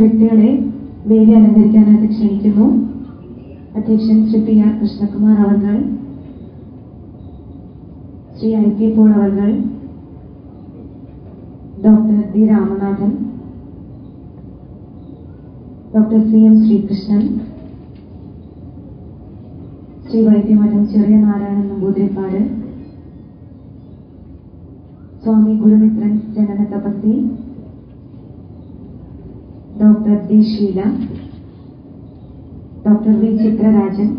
വ്യക്തികളെ വേദി അലങ്കരിക്കാനായിട്ട് ക്ഷണിക്കുന്നു. അധ്യക്ഷൻ ശ്രീ PR കൃഷ്ണകുമാർ അവർ, ശ്രീ IP പോൾ അവർ, doctor D Ramanathan, doctor CM Sreekrishnan, Shri Vaidyamadham Cheriya Narayanan Namboothiripad, Swami Gurumithran Janana Thapasi, doctor D Sheela, doctor V Chithrarajan,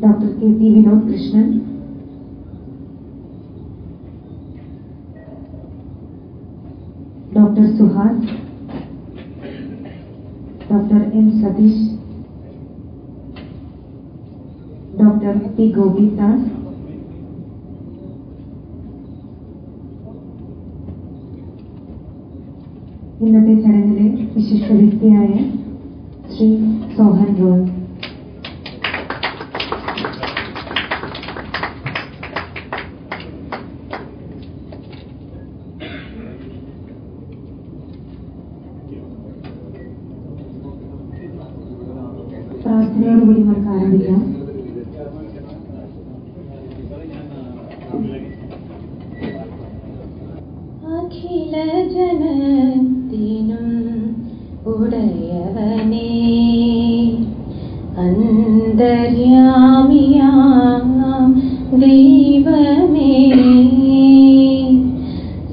doctor KP Vinod Krishnan, doctor Suhas, doctor M Satheesh, doctor P Gopidas, ഇന്നത്തെ ചടങ്ങിലെ വിശിഷ്ട വ്യക്തിയായ ശ്രീ സോഹൻ റോയ്. പ്രാർത്ഥനയോടുകൂടി നമുക്ക് ആരംഭിക്കാം. അഖില ജനത്തിനും ഉടയവനേ, അന്തര്യാമിയാം ദൈവമേ,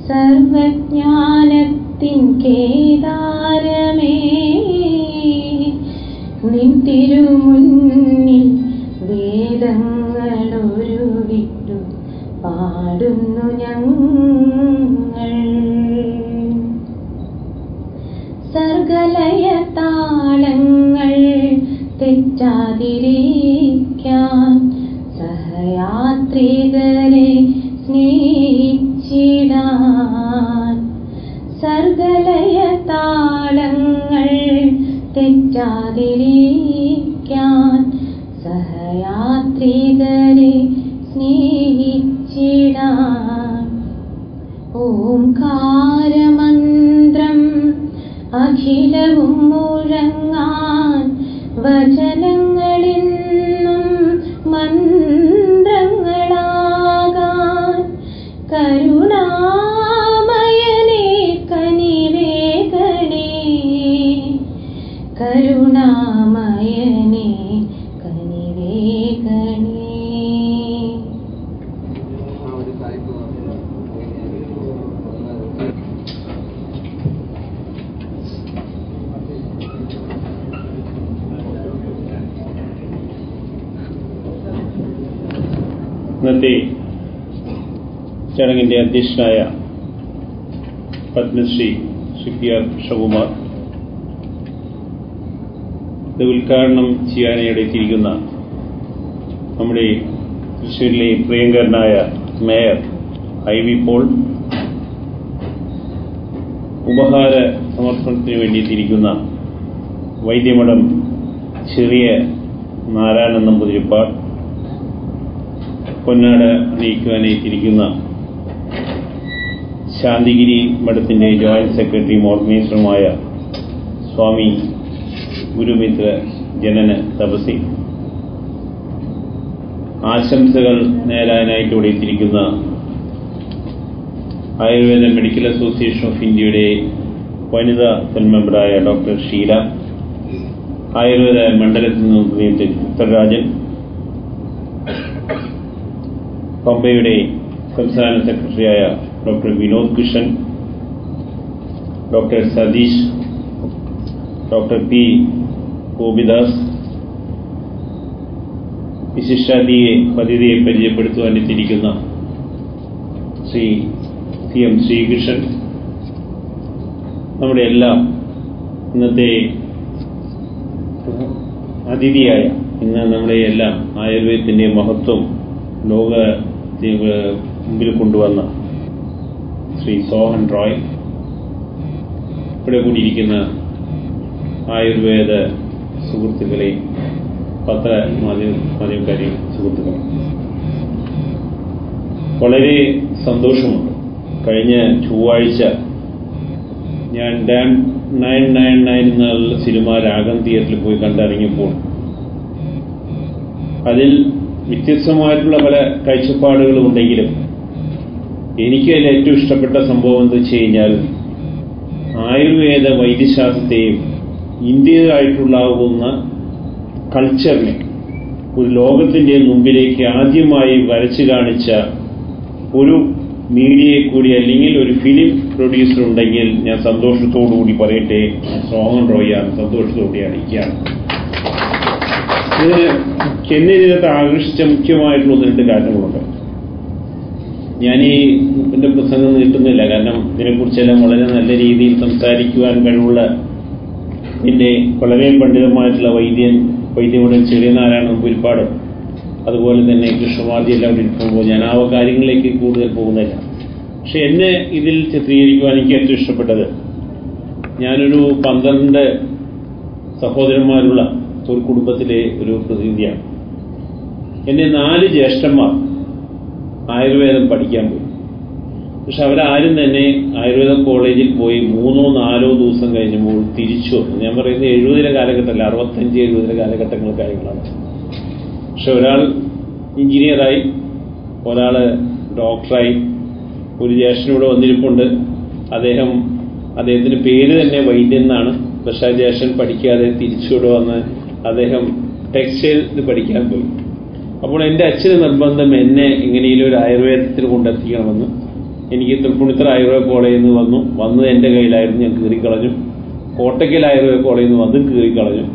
സർവജ്ഞാനത്തിൻ കേദാരമേ, നിൻ തിരുമുന്നിൽ വേദങ്ങളൊരുവിട്ടു പാടുന്നു ഞങ്ങൾ. സർഗലയ താളങ്ങൾ തെറ്റാതിരിക്കാൻ സഹയാത്രികരെ സ്നേഹിച്ചിടാൻ. സർഗലയ താളങ്ങൾ തെറ്റാതിരിക്കാൻ സഹയാത്രികരെ സ്നേഹിച്ചിടാൻ. ഓംകാരമന്ത്രം അഖിലവും മുഴങ്ങാൻ, വചനങ്ങളെന്നും മന്ത്രങ്ങളാകാൻ. കരുണാമയനേ കനിവേകണേ, കരുണാമയനേ കനിവേകണേ. ഇന്നത്തെ ചടങ്ങിന്റെ അധ്യക്ഷനായ പത്മശ്രീ ശ്രീ PR കൃഷ്ണകുമാർ, ഇത് ഉദ്ഘാടനം ചെയ്യാനായി എത്തിയിരിക്കുന്ന നമ്മുടെ തൃശ്ശൂരിലെ പ്രിയങ്കരനായ മേയർ IV പോൾ, ഉപഹാര സമർപ്പണത്തിന് വേണ്ടി എത്തിയിരിക്കുന്ന വൈദ്യമഠം ചെറിയ നാരായണൻ നമ്പൂതിരിപ്പാട്, പൊന്നാട് അണിയിക്കുവാനെത്തിയിരിക്കുന്ന ശാന്തിഗിരി മഠത്തിന്റെ ജോയിന്റ് സെക്രട്ടറിയും ഓർഗനൈസറുമായ സ്വാമി ഗുരുമിത്ര ജനന തപസി, ആശംസകൾ നേരാനായിട്ട് ഇവിടെ എത്തിയിരിക്കുന്ന ആയുർവേദ മെഡിക്കൽ അസോസിയേഷൻ ഓഫ് ഇന്ത്യയുടെ വനിതാ സെൽ മെമ്പറായ ഡോക്ടർ ഷീല, ആയുർവേദ മണ്ഡലത്തിൽ നിന്നും ചിത്രരാജൻ, പമ്പയുടെ സംസ്ഥാന സെക്രട്ടറിയായ doctor Vinod Krishnan, doctor Satheesh, doctor P Gopidas, വിശിഷ്ടാതിഥിയെ പരിചയപ്പെടുത്തുവാനെത്തിയിരിക്കുന്ന ശ്രീ CM ശ്രീകൃഷ്ണൻ, നമ്മുടെ എല്ലാം ഇന്നത്തെ അതിഥിയായ, ഇന്ന് നമ്മുടെ എല്ലാം ആയുർവേദത്തിന്റെ മഹത്വം ലോക മുമ്പിൽ കൊണ്ടുവന്ന ശ്രീ സോഹൻ റോയ്, ഇവിടെ കൂടിയിരിക്കുന്ന ആയുർവേദ സുഹൃത്തുക്കളെ, മാധ്യമക്കാരെ സുഹൃത്തുക്കളെ, വളരെ സന്തോഷമുണ്ട്. കഴിഞ്ഞ ചൊവ്വാഴ്ച ഞാൻ ഡാം 999 എന്നുള്ള സിനിമ രാഗം തിയേറ്ററിൽ പോയി കണ്ടിറങ്ങിയപ്പോൾ അതിൽ വ്യത്യസ്തമായിട്ടുള്ള പല കാഴ്ചപ്പാടുകളും ഉണ്ടെങ്കിലും എനിക്ക് അതിൽ ഏറ്റവും ഇഷ്ടപ്പെട്ട സംഭവം എന്താ വെച്ച് കഴിഞ്ഞാൽ ആയുർവേദ വൈദ്യശാസ്ത്രത്തെയും ഇന്ത്യയിലായിട്ടുള്ളാവുന്ന കൾച്ചറിനെ ഒരു ലോകത്തിന്റെ മുമ്പിലേക്ക് ആദ്യമായി വരച്ചു കാണിച്ച ഒരു മീഡിയയെ കൂടി അല്ലെങ്കിൽ ഒരു ഫിലിം പ്രൊഡ്യൂസർ ഉണ്ടെങ്കിൽ ഞാൻ സന്തോഷത്തോടുകൂടി പറയട്ടെ, സോമൻ റോയിയാണ്, സന്തോഷത്തോടെ അറിയിക്കുകയാണ്. എന്നെ ഇതിനകത്ത് ആകർഷിച്ച മുഖ്യമായിട്ടുള്ള ഒന്ന് രണ്ട് കാര്യങ്ങളുണ്ട്. ഞാൻ എന്റെ പ്രസംഗം നീട്ടുന്നില്ല, കാരണം ഇതിനെക്കുറിച്ചെല്ലാം വളരെ നല്ല രീതിയിൽ സംസാരിക്കുവാൻ കഴിവുള്ള എന്റെ വളരെ പണ്ഡിതമായിട്ടുള്ള വൈദ്യമുടൻ ചെറിയനാരായണ നമ്പൂതിരിപ്പാട്, അതുപോലെ തന്നെ കൃഷ്ണമാർജി എല്ലാവരും ഇരിക്കുമ്പോൾ ഞാൻ ആ കാര്യങ്ങളിലേക്ക് കൂടുതൽ പോകുന്നില്ല. പക്ഷെ എന്നെ ഇതിൽ ചിത്രീകരിക്കുവാൻ എനിക്ക് ഏറ്റവും ഇഷ്ടപ്പെട്ടത്, ഞാനൊരു 12 സഹോദരന്മാരുള്ള ഒരു കുടുംബത്തിലെ ഒരു പ്രതിനിധിയാണ്. എന്നെ 4 ജ്യേഷ്ഠന്മാർ ആയുർവേദം പഠിക്കാൻ പോയി. പക്ഷെ അവരാരും തന്നെ ആയുർവേദ കോളേജിൽ പോയി 3-4 ദിവസം കഴിഞ്ഞപ്പോൾ തിരിച്ചു വന്നു. ഞാൻ പറയുന്നത് 70 കാലഘട്ടമല്ല, 65-70 കാലഘട്ടങ്ങൾ കാര്യങ്ങളാണ്. പക്ഷെ ഒരാൾ എഞ്ചിനീയറായി, ഒരാൾ ഡോക്ടറായി, ഒരു ജ്യേഷ്ഠനൂടെ വന്നിരിപ്പുണ്ട്. അദ്ദേഹത്തിന്റെ പേര് തന്നെ വൈദ്യൻ എന്നാണ്. പക്ഷെ ആ ജ്യേഷ്ഠൻ പഠിക്കാതെ തിരിച്ചുകൂടെ വന്ന് അദ്ദേഹം ടെക്സ്റ്റൈൽ പഠിക്കാൻ പോയി. അപ്പോൾ എൻ്റെ അച്ഛന് നിർബന്ധം എന്നെ എങ്ങനെയും ഒരു ആയുർവേദത്തിൽ കൊണ്ടെത്തിക്കണമെന്ന്. എനിക്ക് തൃപ്പൂണിത്തുറ ആയുർവേദ കോളേജിൽ നിന്ന് വന്നത് എൻ്റെ കയ്യിലായിരുന്നു, ഞാൻ കീറിക്കളഞ്ഞു. കോട്ടയ്ക്കൽ ആയുർവേദ കോളേജിൽ നിന്ന് അതും കീറിക്കളഞ്ഞു.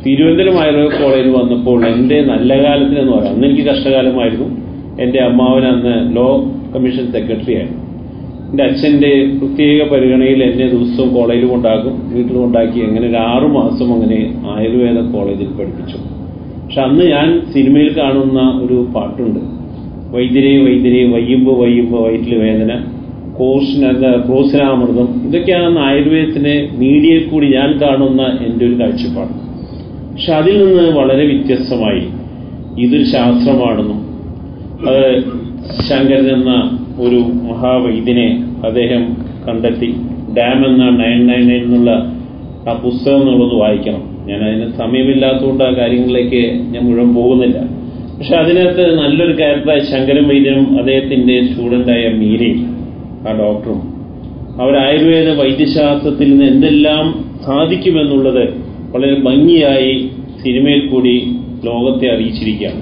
തിരുവനന്തപുരം ആയുർവേദ കോളേജിൽ വന്നപ്പോൾ എൻ്റെ നല്ല കാലത്തിനെന്ന് പറയാം, അന്ന് എനിക്ക് കഷ്ടകാലമായിരുന്നു. എൻ്റെ അമ്മാവൻ അന്ന് ലോ കമ്മീഷൻ സെക്രട്ടറി ആയിരുന്നു. എൻ്റെ അച്ഛൻ്റെ പ്രത്യേക പരിഗണനയിൽ എന്നെ ദിവസവും കോളേജിൽ കൊണ്ടാക്കും, വീട്ടിൽ കൊണ്ടാക്കി. അങ്ങനെ ഒരു 6 മാസം അങ്ങനെ ആയുർവേദ കോളേജിൽ പഠിപ്പിച്ചു. പക്ഷെ അന്ന് ഞാൻ സിനിമയിൽ കാണുന്ന ഒരു പാട്ടുണ്ട്, വൈദ്യരെ വൈദ്യരെ വയ്യുമ്പോൾ വയറ്റിൽ വേദന, ക്രോസിനാമൃതം. ഇതൊക്കെയാണ് ആയുർവേദത്തിനെ മീഡിയയിൽ കൂടി ഞാൻ കാണുന്ന എൻ്റെ ഒരു കാഴ്ചപ്പാട്. പക്ഷെ അതിൽ നിന്ന് വളരെ വ്യത്യസ്തമായി ഇതൊരു ശാസ്ത്രമാണെന്നും അത് ശങ്കരൻ എന്ന ഒരു മഹാവൈദ്യനെ അദ്ദേഹം കണ്ടെത്തി. ഡാം എന്ന 999 എന്നുള്ള ആ പുസ്തകം എന്നുള്ളത് വായിക്കണം. ഞാൻ അതിന് സമയമില്ലാത്തതുകൊണ്ട് ആ കാര്യങ്ങളിലേക്ക് ഞാൻ മുഴുവൻ പോകുന്നില്ല. പക്ഷെ അതിനകത്ത് നല്ലൊരു ക്യാരക്ടറായ ശങ്കരൻ വൈദ്യനും അദ്ദേഹത്തിന്റെ സ്റ്റുഡന്റായ മീരയും ആ ഡോക്ടറും അവർ ആയുർവേദ വൈദ്യശാസ്ത്രത്തിൽ നിന്ന് എന്തെല്ലാം സാധിക്കുമെന്നുള്ളത് വളരെ ഭംഗിയായി സിനിമയിൽ കൂടി ലോകത്തെ അറിയിച്ചിരിക്കുകയാണ്.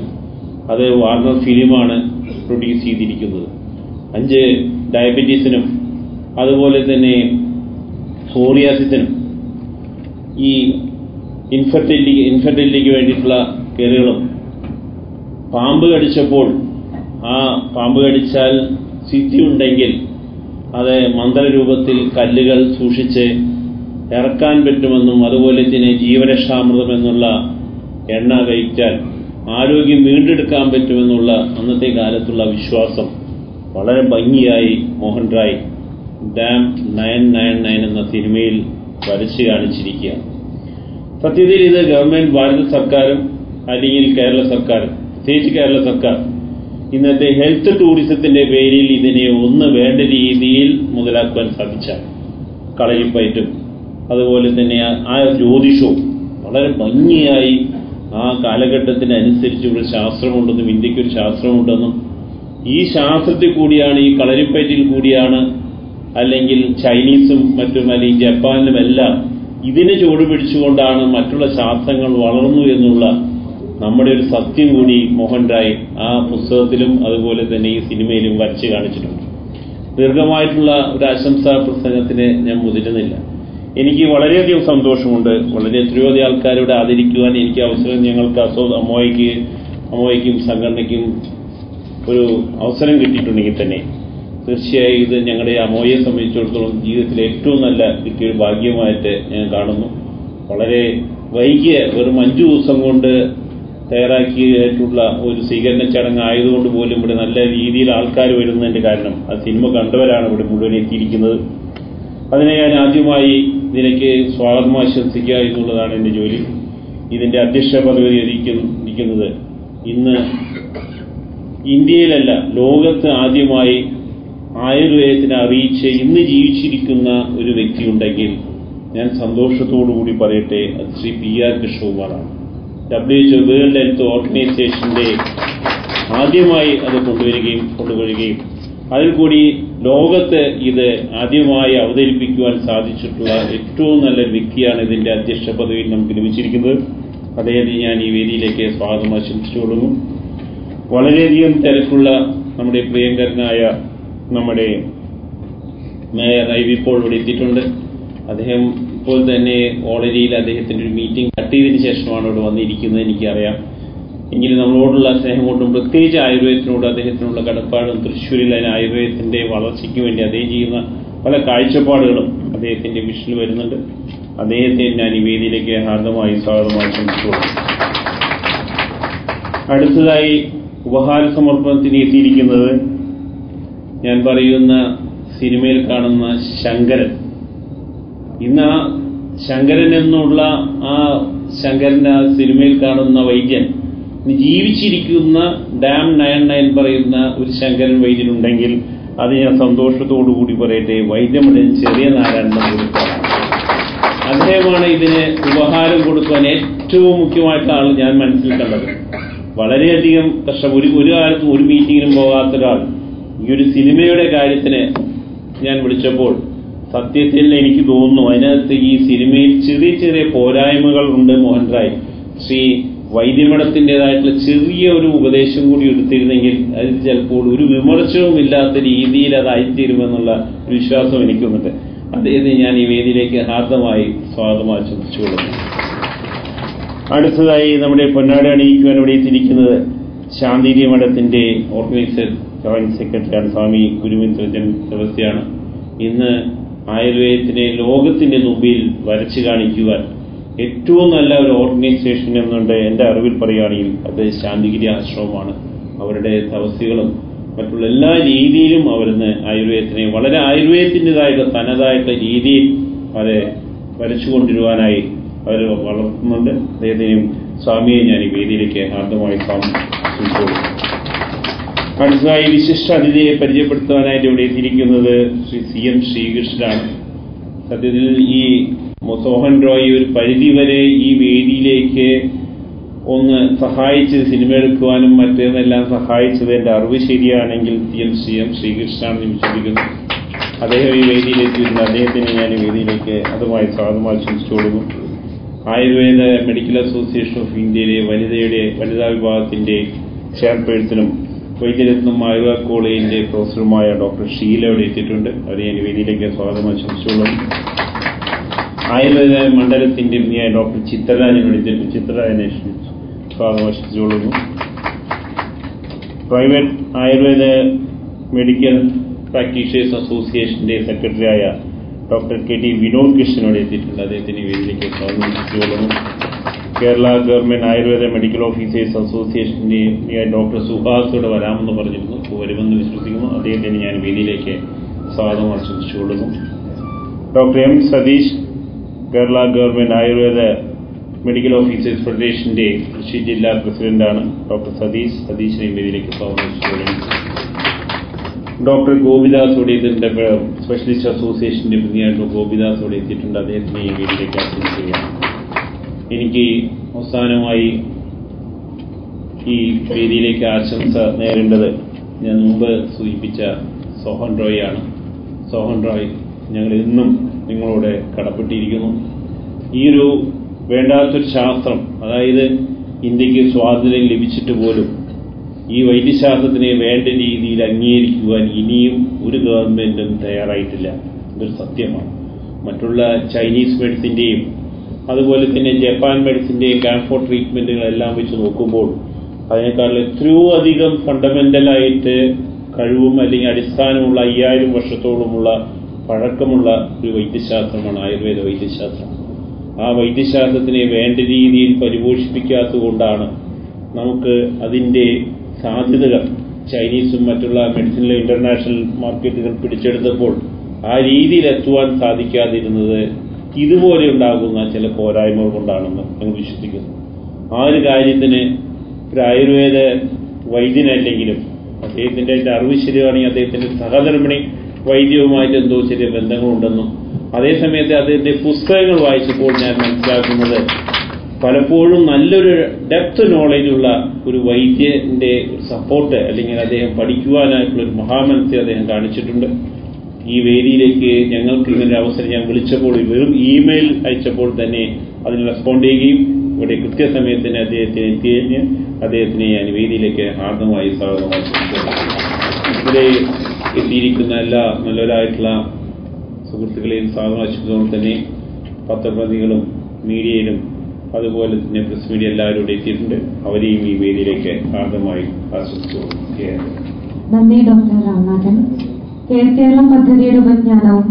അത് വാർണർ ഫിലിമാണ് പ്രൊഡ്യൂസ് ചെയ്തിരിക്കുന്നത്. 5 ഡയബറ്റീസിനും അതുപോലെ തന്നെ സോറിയാസിസിനും ഈ ഇൻഫെർട്ടിലിറ്റിക്ക് വേണ്ടിയിട്ടുള്ള കെയറുകളും. പാമ്പ് കടിച്ചപ്പോൾ ആ പാമ്പ് കടിച്ചാൽ സിദ്ധി ഉണ്ടെങ്കിൽ അത് മന്ത്രരൂപത്തിൽ കല്ലുകൾ സൂക്ഷിച്ച് ഇറക്കാൻ പറ്റുമെന്നും അതുപോലെ തന്നെ ജീവരക്ഷാമൃതം എന്നുള്ള എണ്ണ കഴിച്ചാൽ ആരോഗ്യം വീണ്ടെടുക്കാൻ പറ്റുമെന്നുള്ള അന്നത്തെ കാലത്തുള്ള വിശ്വാസം വളരെ ഭംഗിയായി മോഹൻ റായ് ഡാം 999 എന്ന സിനിമയിൽ വരച്ചു കാണിച്ചിരിക്കുകയാണ്. സത്യത്തിൽ ഇത് ഗവൺമെന്റ്, ഭാരത സർക്കാരും അല്ലെങ്കിൽ കേരള സർക്കാരും, പ്രത്യേകിച്ച് കേരള സർക്കാർ ഇന്നത്തെ ഹെൽത്ത് ടൂറിസത്തിന്റെ പേരിൽ ഇതിനെ ഒന്ന് വേണ്ട രീതിയിൽ മുതലാക്കുവാൻ സാധിച്ചാൽ കളരിപ്പയറ്റും അതുപോലെ തന്നെ ആ ജ്യോതിഷവും വളരെ ഭംഗിയായി ആ കാലഘട്ടത്തിനനുസരിച്ച് ഒരു ശാസ്ത്രമുണ്ടെന്നും ഇന്ത്യക്കൊരു ശാസ്ത്രമുണ്ടെന്നും ഈ ശാസ്ത്രത്തിൽ കൂടിയാണ്, ഈ കളരിപ്പയറ്റിൽ കൂടിയാണ്, അല്ലെങ്കിൽ ചൈനീസും മറ്റും അല്ലെങ്കിൽ ജപ്പാനിലുമെല്ലാം ഇതിനെ ചുവട് പിടിച്ചുകൊണ്ടാണ് മറ്റുള്ള ശാസ്ത്രങ്ങൾ വളർന്നു എന്നുള്ള നമ്മുടെ ഒരു സത്യം കൂടി മോഹൻ റായ് ആ പുസ്തകത്തിലും അതുപോലെ തന്നെ ഈ സിനിമയിലും വരച്ച് കാണിച്ചിട്ടുണ്ട്. ദീർഘമായിട്ടുള്ള ഒരു ആശംസാ പ്രസംഗത്തിന് ഞാൻ മുതിരുന്നില്ല. എനിക്ക് വളരെയധികം സന്തോഷമുണ്ട്. വളരെ എത്രയോ ആൾക്കാരോട് ആദരിക്കുവാൻ എനിക്ക് അവസരം ഞങ്ങൾക്ക് അമ്മോയ്ക്കും സംഘടനയ്ക്കും ഒരു അവസരം കിട്ടിയിട്ടുണ്ടെങ്കിൽ തന്നെ തീർച്ചയായും ഇത് ഞങ്ങളുടെ അമ്മോയെ സംബന്ധിച്ചിടത്തോളം ജീവിതത്തിലെ ഏറ്റവും നല്ല കിട്ടിയൊരു ഭാഗ്യമായിട്ട് ഞാൻ കാണുന്നു. വളരെ വൈകിയ വെറും 5 ദിവസം കൊണ്ട് തയ്യാറാക്കിയിട്ടുള്ള ഒരു സ്വീകരണ ചടങ്ങ് ആയതുകൊണ്ട് പോലും ഇവിടെ നല്ല രീതിയിൽ ആൾക്കാർ വരുന്നതിന്റെ കാരണം ആ സിനിമ കണ്ടവരാണ് ഇവിടെ മുഴുവൻ എത്തിയിരിക്കുന്നത്. അതിനെ ഞാൻ ആദ്യമായി ഇതിലേക്ക് സ്വാഗതം ആശംസിക്കുക എന്നുള്ളതാണ് എന്റെ ജോലി. ഇതിന്റെ അധ്യക്ഷ പദവി ഇരിക്കുന്നത് ഇന്ന് ഇന്ത്യയിലല്ല ലോകത്ത് ആദ്യമായി ആയുർവേദത്തിനെ അറിയിച്ച് ഇന്ന് ജീവിച്ചിരിക്കുന്ന ഒരു വ്യക്തിയുണ്ടെങ്കിൽ ഞാൻ സന്തോഷത്തോടുകൂടി പറയട്ടെ, അത് Shri PR കൃഷ്ണകുമാറാണ്. WHO world health ഓർഗനൈസേഷന്റെ ആദ്യമായി അത് കൊണ്ടുവരികയും അതിൽ കൂടി ലോകത്ത് ഇത് ആദ്യമായി അവതരിപ്പിക്കുവാൻ സാധിച്ചിട്ടുള്ള ഏറ്റവും നല്ലൊരു വ്യക്തിയാണ് ഇതിന്റെ അധ്യക്ഷ പദവിയിൽ നമുക്ക് ലഭിച്ചിരിക്കുന്നത്. അദ്ദേഹത്തെ ഞാൻ ഈ വേദിയിലേക്ക് സ്വാഗതം ആശംസിച്ചു കൊടുക്കുന്നു. വളരെയധികം തിരക്കുള്ള നമ്മുടെ പ്രിയങ്കരനായ നമ്മുടെ മേയർ IV പോൾ ഇവിടെ എത്തിയിട്ടുണ്ട്. അദ്ദേഹം ഇപ്പോൾ തന്നെ ഓളരിയിൽ അദ്ദേഹത്തിന്റെ ഒരു മീറ്റിംഗ് കട്ട് ചെയ്തതിനു ശേഷമാണ് ഇവിടെ വന്നിരിക്കുന്നത്, എനിക്കറിയാം. എങ്കിലും നമ്മളോടുള്ള സ്നേഹം കൊണ്ടും പ്രത്യേകിച്ച് ആയുർവേദത്തിനോട് അദ്ദേഹത്തിനുള്ള കടപ്പാടും തൃശ്ശൂരിൽ അതിന് ആയുർവേദത്തിന്റെ വളർച്ചയ്ക്ക് വേണ്ടി അദ്ദേഹം ചെയ്യുന്ന പല കാഴ്ചപ്പാടുകളും അദ്ദേഹത്തിന്റെ വിഷനിൽ വരുന്നുണ്ട്. അദ്ദേഹത്തെ ഞാൻ ഈ വേദിയിലേക്ക് ഹാർദമായി സ്വാഗതം ആശംസിച്ചു. അടുത്തതായി ഉപഹാര സമർപ്പണത്തിന് എത്തിയിരിക്കുന്നത് ഞാൻ പറയുന്ന സിനിമയിൽ കാണുന്ന ശങ്കരൻ. ഇന്ന് ആ ശങ്കരൻ എന്നുള്ള ആ ശങ്കരന്റെ ആ സിനിമയിൽ കാണുന്ന വൈദ്യൻ ജീവിച്ചിരിക്കുന്ന ഡാം 99 പറയുന്ന ഒരു ശങ്കരൻ വൈദ്യനുണ്ടെങ്കിൽ അത് ഞാൻ സന്തോഷത്തോടുകൂടി പറയട്ടെ, വൈദ്യമഠൻ ചെറിയ നാരായണൻ കൊടുക്കാണ്. അദ്ദേഹമാണ് ഇതിന് ഉപഹാരം കൊടുക്കാൻ ഏറ്റവും മുഖ്യമായിട്ട് ആൾ ഞാൻ മനസ്സിൽ കണ്ടത്. വളരെയധികം ഒരു കാലത്തും ഒരു മീറ്റിങ്ങിനും പോകാത്ത ഒരാൾ ഈ ഒരു സിനിമയുടെ കാര്യത്തിന് ഞാൻ വിളിച്ചപ്പോൾ സത്യത്തിൽ എനിക്ക് തോന്നുന്നു അതിനകത്ത് ഈ സിനിമയിൽ ചെറിയ ചെറിയ പോരായ്മകൾ ഉണ്ട്. മോഹൻറായ് ശ്രീ വൈദ്യമഠത്തിൻ്റെതായിട്ടുള്ള ചെറിയ ഒരു ഉപദേശം കൂടി എടുത്തിരുന്നെങ്കിൽ അതിൽ ചിലപ്പോൾ ഒരു വിമർശനവും ഇല്ലാത്ത രീതിയിൽ അതായിത്തീരുമെന്നുള്ള ഒരു വിശ്വാസം എനിക്കുന്നുണ്ട്. അദ്ദേഹത്തെ ഞാൻ ഈ വേദിയിലേക്ക് ഹാർദമായി സ്വാഗതം ആശംസിച്ചുകൊള്ളുന്നു. അടുത്തതായി നമ്മുടെ പൊന്നാട അണിയിക്കുവാൻ ഇവിടെ എത്തിയിരിക്കുന്നത് ശാന്തിരി മഠത്തിന്റെ ഓർഗനൈസർ ജോയിന്റ് സെക്രട്ടറിയാണ് സ്വാമി ഗുരുമിത്രജൻ വ്യവസ്ഥയാണ്. ഇന്ന് ആയുർവേദത്തിനെ ലോകത്തിന്റെ മുമ്പിൽ വരച്ചു കാണിക്കുവാൻ ഏറ്റവും നല്ല ഒരു ഓർഗനൈസേഷൻ എന്നുണ്ട് എന്റെ അറിവിൽ പറയുകയാണെങ്കിൽ അത് ശാന്തിഗിരി ആശ്രമമാണ്. അവരുടെ തപസ്യകളും മറ്റുള്ള എല്ലാ രീതിയിലും അവരിന്ന് ആയുർവേദത്തിനെ വളരെ ആയുർവേദത്തിൻ്റെതായിട്ടുള്ള തനതായിട്ടുള്ള രീതിയിൽ അവരെ വരച്ചുകൊണ്ടിരുവാനായി അവർ വളർത്തുന്നുണ്ട്. അദ്ദേഹത്തെയും സ്വാമിയെ ഞാൻ ഈ വേദിയിലേക്ക് ഹാർദമായി സ്വാഗതിച്ചു. അടുത്തതായി വിശിഷ്ട അതിഥിയെ പരിചയപ്പെടുത്തുവാനായിട്ട് ഇവിടെ എത്തിയിരിക്കുന്നത് ശ്രീ CM ശ്രീകൃഷ്ണനാണ്. സത്യത്തിൽ ഈ സോഹൻ റോയ് ഒരു പരിധിവരെ ഈ വേദിയിലേക്ക് ഒന്ന് സഹായിച്ച് സിനിമ എടുക്കുവാനും മറ്റേതെല്ലാം സഹായിച്ചത് എന്റെ അറിവ് ശരിയാണെങ്കിൽ CM ശ്രീകൃഷ്ണനാണെന്ന് വിശ്വസിക്കുന്നു. അദ്ദേഹം ഈ വേദിയിലെത്തിയിരുന്നു. അദ്ദേഹത്തിന് ഞാൻ ഈ വേദിയിലേക്ക് അതുമായി സ്വാഗതം ആശംസിച്ചു കൊടുക്കുന്നു. ആയുർവേദ മെഡിക്കൽ അസോസിയേഷൻ ഓഫ് ഇന്ത്യയിലെ വനിതാ വിഭാഗത്തിന്റെ ചെയർപേഴ്സണും വൈദ്യരത്നം ആയുർവേദ കോളേജിന്റെ പ്രൊഫസറുമായ ഡോക്ടർ ഷീല ഇവിടെ എത്തിയിട്ടുണ്ട്. അവരെ ഞാൻ വേദിയിലേക്ക് സ്വാഗതം ആശംസിച്ചുകൊള്ളുന്നു. ആയുർവേദ മണ്ഡലത്തിന്റെ ഡോക്ടർ ചിത്രരാജൻ ഇവിടെ എത്തിയിട്ടുണ്ട്. ചിത്രരാജനെ സ്വാഗതം ആശംസിച്ചുകൊള്ളുന്നു. പ്രൈവറ്റ് ആയുർവേദ മെഡിക്കൽ പ്രാക്ടീഷേഴ്സ് അസോസിയേഷന്റെ സെക്രട്ടറിയായ ഡോക്ടർ KT വിനോദ് കൃഷ്ണൻ ഇവിടെ എത്തിയിട്ടുണ്ട്. അദ്ദേഹത്തിന് വേദിയിലേക്ക് സ്വാഗതം ആശംസിച്ചുകൊള്ളുന്നു. Kerala government Ayurveda medical officers അസോസിയേഷന്റെ ഡോക്ടർ സുഹാസ് ഇവിടെ വരാമെന്ന് പറഞ്ഞിരുന്നു, വരുമെന്ന് വിശ്വസിക്കുന്നു. അദ്ദേഹത്തിന് ഞാൻ വേദിയിലേക്ക് സ്വാഗതം ആശംസിച്ചുകൊള്ളുന്നു. Doctor M Satheesh Kerala government Ayurveda medical officers ഫെഡറേഷന്റെ തൃശ്ശൂർ ജില്ലാ പ്രസിഡന്റാണ്. ഡോക്ടർ സതീഷിനെ വേദിയിലേക്ക് സ്വാഗതം ആശംസിച്ചുകൊള്ളുന്നു. ഡോക്ടർ ഗോപിദാസ് ഇവിടെ ഇതിന്റെ സ്പെഷ്യലിസ്റ്റ് അസോസിയേഷന്റെ പ്രതിനിധിയായിട്ട് ഗോപിദാസ് ഇവിടെ എത്തിയിട്ടുണ്ട്. അദ്ദേഹത്തിന് ഈ വേദിയിലേക്ക് ആശംസിക്കുകയാണ്. എനിക്ക് അവസാനമായി ഈ വേദിയിലേക്ക് ആശംസ നേരേണ്ടത് ഞാൻ മുമ്പ് സൂചിപ്പിച്ച സോഹൻ റോയ് ആണ്. സോഹൻ റോയ്, ഞങ്ങൾ ഇന്നും നിങ്ങളോട് കടപ്പെട്ടിരിക്കുന്നു. ഈ ഒരു വേണ്ടാത്തൊരു ശാസ്ത്രം, അതായത് ഇന്ത്യക്ക് സ്വാതന്ത്ര്യം ലഭിച്ചിട്ട് പോലും ഈ വൈദ്യശാസ്ത്രത്തിനെ വേണ്ട രീതിയിൽ അംഗീകരിക്കുവാൻ ഇനിയും ഒരു ഗവൺമെന്റും തയ്യാറായിട്ടില്ല. ഇതൊരു സത്യമാണ്. മറ്റുള്ള ചൈനീസ് മെഡിസിന്റെയും അതുപോലെ തന്നെ ജപ്പാൻ മെഡിസിന്റെയും ക്യാൻസർ ട്രീറ്റ്മെന്റുകളെല്ലാം വെച്ച് നോക്കുമ്പോൾ അതിനേക്കാൾ എത്രയോ അധികം ഫണ്ടമെന്റലായിട്ട് കഴിവും അല്ലെങ്കിൽ അടിസ്ഥാനമുള്ള 5000 വർഷത്തോളമുള്ള പഴക്കമുള്ള ഒരു വൈദ്യശാസ്ത്രമാണ് ആയുർവേദ വൈദ്യശാസ്ത്രം. ആ വൈദ്യശാസ്ത്രത്തിനെ വേണ്ട രീതിയിൽ പരിപോഷിപ്പിക്കാത്തതുകൊണ്ടാണ് നമുക്ക് അതിന്റെ സാധ്യതകൾ ചൈനീസും മറ്റുള്ള മെഡിസിനിലെ ഇന്റർനാഷണൽ മാർക്കറ്റുകൾ പിടിച്ചെടുത്തപ്പോൾ ആ രീതിയിൽ എത്തുവാൻ സാധിക്കാതിരുന്നത് ഇതുപോലെ ഉണ്ടാകുന്ന ചില പോരായ്മകൾ കൊണ്ടാണെന്ന് ഞങ്ങൾ വിശ്വസിക്കുന്നു. ആ ഒരു കാര്യത്തിന് ഒരു ആയുർവേദ വൈദ്യനല്ലെങ്കിലും അദ്ദേഹത്തിന്റെ അറിവ് ശരിയാണെങ്കിൽ അദ്ദേഹത്തിന്റെ സഹധർമ്മിണി വൈദ്യവുമായിട്ട് എന്തോ ചെറിയ ബന്ധങ്ങളുണ്ടെന്നും അതേസമയത്ത് അദ്ദേഹത്തിന്റെ പുസ്തകങ്ങൾ വായിച്ചപ്പോൾ ഞാൻ മനസ്സിലാക്കുന്നത് പലപ്പോഴും നല്ലൊരു ഡെപ്ത് നോളജുള്ള ഒരു വൈദ്യന്റെ സപ്പോർട്ട് അല്ലെങ്കിൽ അദ്ദേഹം പഠിക്കുവാനായിട്ടുള്ള ഒരു മഹാമനസ്സെ അദ്ദേഹം കാണിച്ചിട്ടുണ്ട്. ഈ വേദിയിലേക്ക് ഞങ്ങൾക്ക് ഇങ്ങനെ അവസരം ഞാൻ വിളിച്ചപ്പോൾ വെറും ഇമെയിൽ അയച്ചപ്പോൾ തന്നെ അതിന് റെസ്പോണ്ട് ചെയ്യുകയും ഇവിടെ കൃത്യസമയത്തിന് അദ്ദേഹത്തിന് എത്തിക്കഴിഞ്ഞ് അദ്ദേഹത്തിനെ ഞാൻ വേദിയിലേക്ക് ഹാർദമായി സ്വാഗതമായി ഇവിടെ എത്തിയിരിക്കുന്ന എല്ലാ നല്ലവരായിട്ടുള്ള സുഹൃത്തുക്കളെയും സ്വാഗതം തന്നെ പത്രപ്രതിനിധികളും മീഡിയയിലും അതുപോലെ തന്നെ പ്രസ് മീഡിയ എല്ലാവരും ഇവിടെ എത്തിയിട്ടുണ്ട്. അവരെയും ഈ വേദിയിലേക്ക് ഹാർദമായി ആശംസിക്കുകയാണ്. നന്ദി ഡോക്ടർ രാമനാഥൻ. കേരളം പദ്ധതിയുടെ ഉപജ്ഞാനവും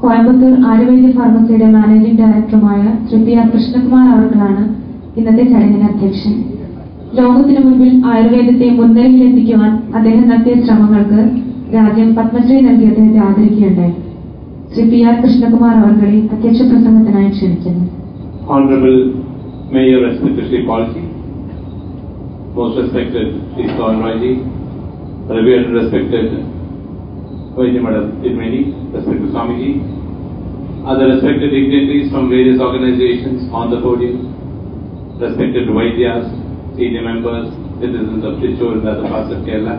കോയമ്പത്തൂർ ആയുർവേദ ഫാർമസിയുടെ മാനേജിംഗ് ഡയറക്ടറുമായ ശ്രീ പി ആർ കൃഷ്ണകുമാർ അവർകളാണ് ഇന്നത്തെ ചടങ്ങിന് അധ്യക്ഷൻ. ലോകത്തിനു മുൻപിൽ ആയുർവേദത്തെ മുൻനിരയിലെത്തിക്കുവാൻ അദ്ദേഹം നടത്തിയ ശ്രമങ്ങൾക്ക് രാജ്യം പത്മശ്രീ നൽകി അദ്ദേഹത്തെ ആദരിക്കുകയുണ്ടായി. ശ്രീ പി ആർ കൃഷ്ണകുമാർ അവർകളെ അധ്യക്ഷ പ്രസംഗത്തിനായി ക്ഷണിക്കുന്നു. Honorable Mayor respected Sri Palji, most respected Sri Sohan Raji, revered and respected Vaidya Madam Tirumeni, respected Swamiji, other respected dignitaries from various organizations on the podium, respected Vaidyas, senior members, citizens of Trichy and other parts of Kerala,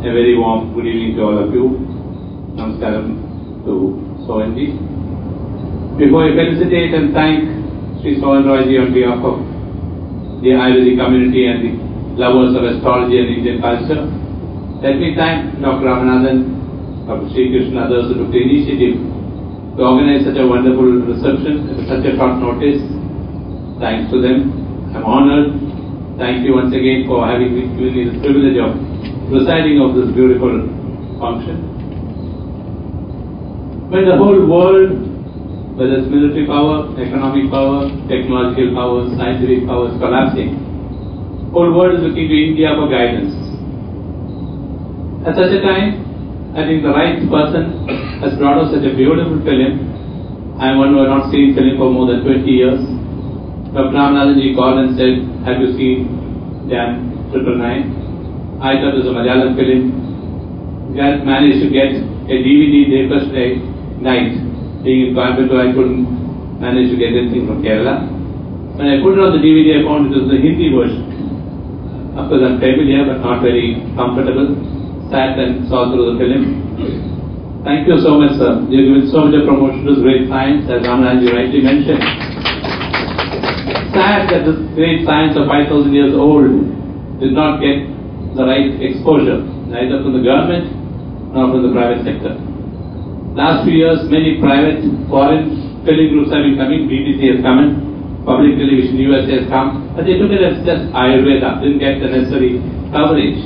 a very warm good evening to all of you. Namaskaram to Sohanji. Before I felicitate and thank Sri Sohan Raji on behalf of the Ayurvedic community and the lovers of astrology and Indian culture, let me thank Dr. Ramanathan, Dr. Sri Krishna and others who took the initiative to organize such a wonderful reception at such a short notice. Thanks to them. I'm honored. Thank you once again for having given me the privilege of presiding over this beautiful function. When the whole world, whether it's military power, economic power, technological power, scientific power is collapsing, whole world is looking to India for guidance. At such a time, I think the right person has brought us such a beautiful film. I am one who has not seen film for more than 20 years. Dr. Ramanathanji called and said, have you seen Dan 999? I thought it was a Malayalam film. I managed to get a DVD day first night. Being in Coimbatore, I couldn't manage to get anything from Kerala. When I put it on the DVD, I found it was the Hindi version. Of course, I'm familiar but not very comfortable. Sat and saw through the film. Thank you so much, sir. You've given so much of promotion to this great science, as Ramanathanji rightly mentioned. Sad that this great science of 5,000 years old did not get the right exposure, neither from the government nor from the private sector. Last few years, many private, foreign film groups have been coming. BBC has come in, public television, USA has come, but they took it as just Ayurveda, didn't get the necessary coverage.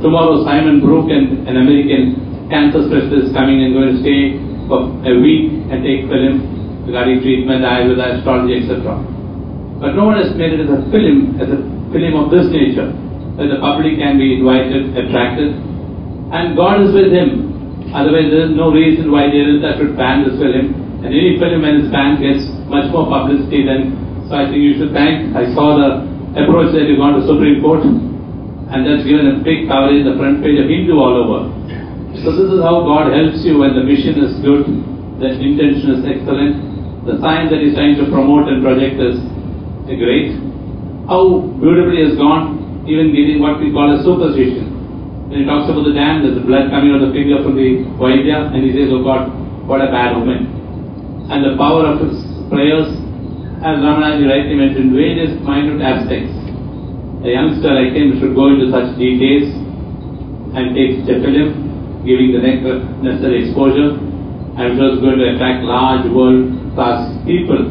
Tomorrow, Simon Brook, an American cancer specialist, is coming and going to stay for a week and take film regarding treatment, Ayurveda, astrology, etc. But no one has made it as a film of this nature, where the public can be invited, attracted, and God is with him. Otherwise, there is no reason why that should ban this film. And any film when it's banned gets much more publicity than. So I think you should thank. I saw the approach that you got to Supreme Court, and that's given a big coverage, the front page of Hindu all over. So this is how God helps you when the mission is good, the intention is excellent, the science that he's trying to promote and project is great. How beautifully has gone, even giving what we call a superstition. When he talks about the dam, there's blood coming out of the finger from the Vaidya, and he says, oh God, what a bad omen. And the power of his prayers, as Ramanathanji rightly mentioned, various minute aspects. A youngster like him should go into such details and take the film, giving the necessary exposure. I'm sure it's going to attract large world-class people.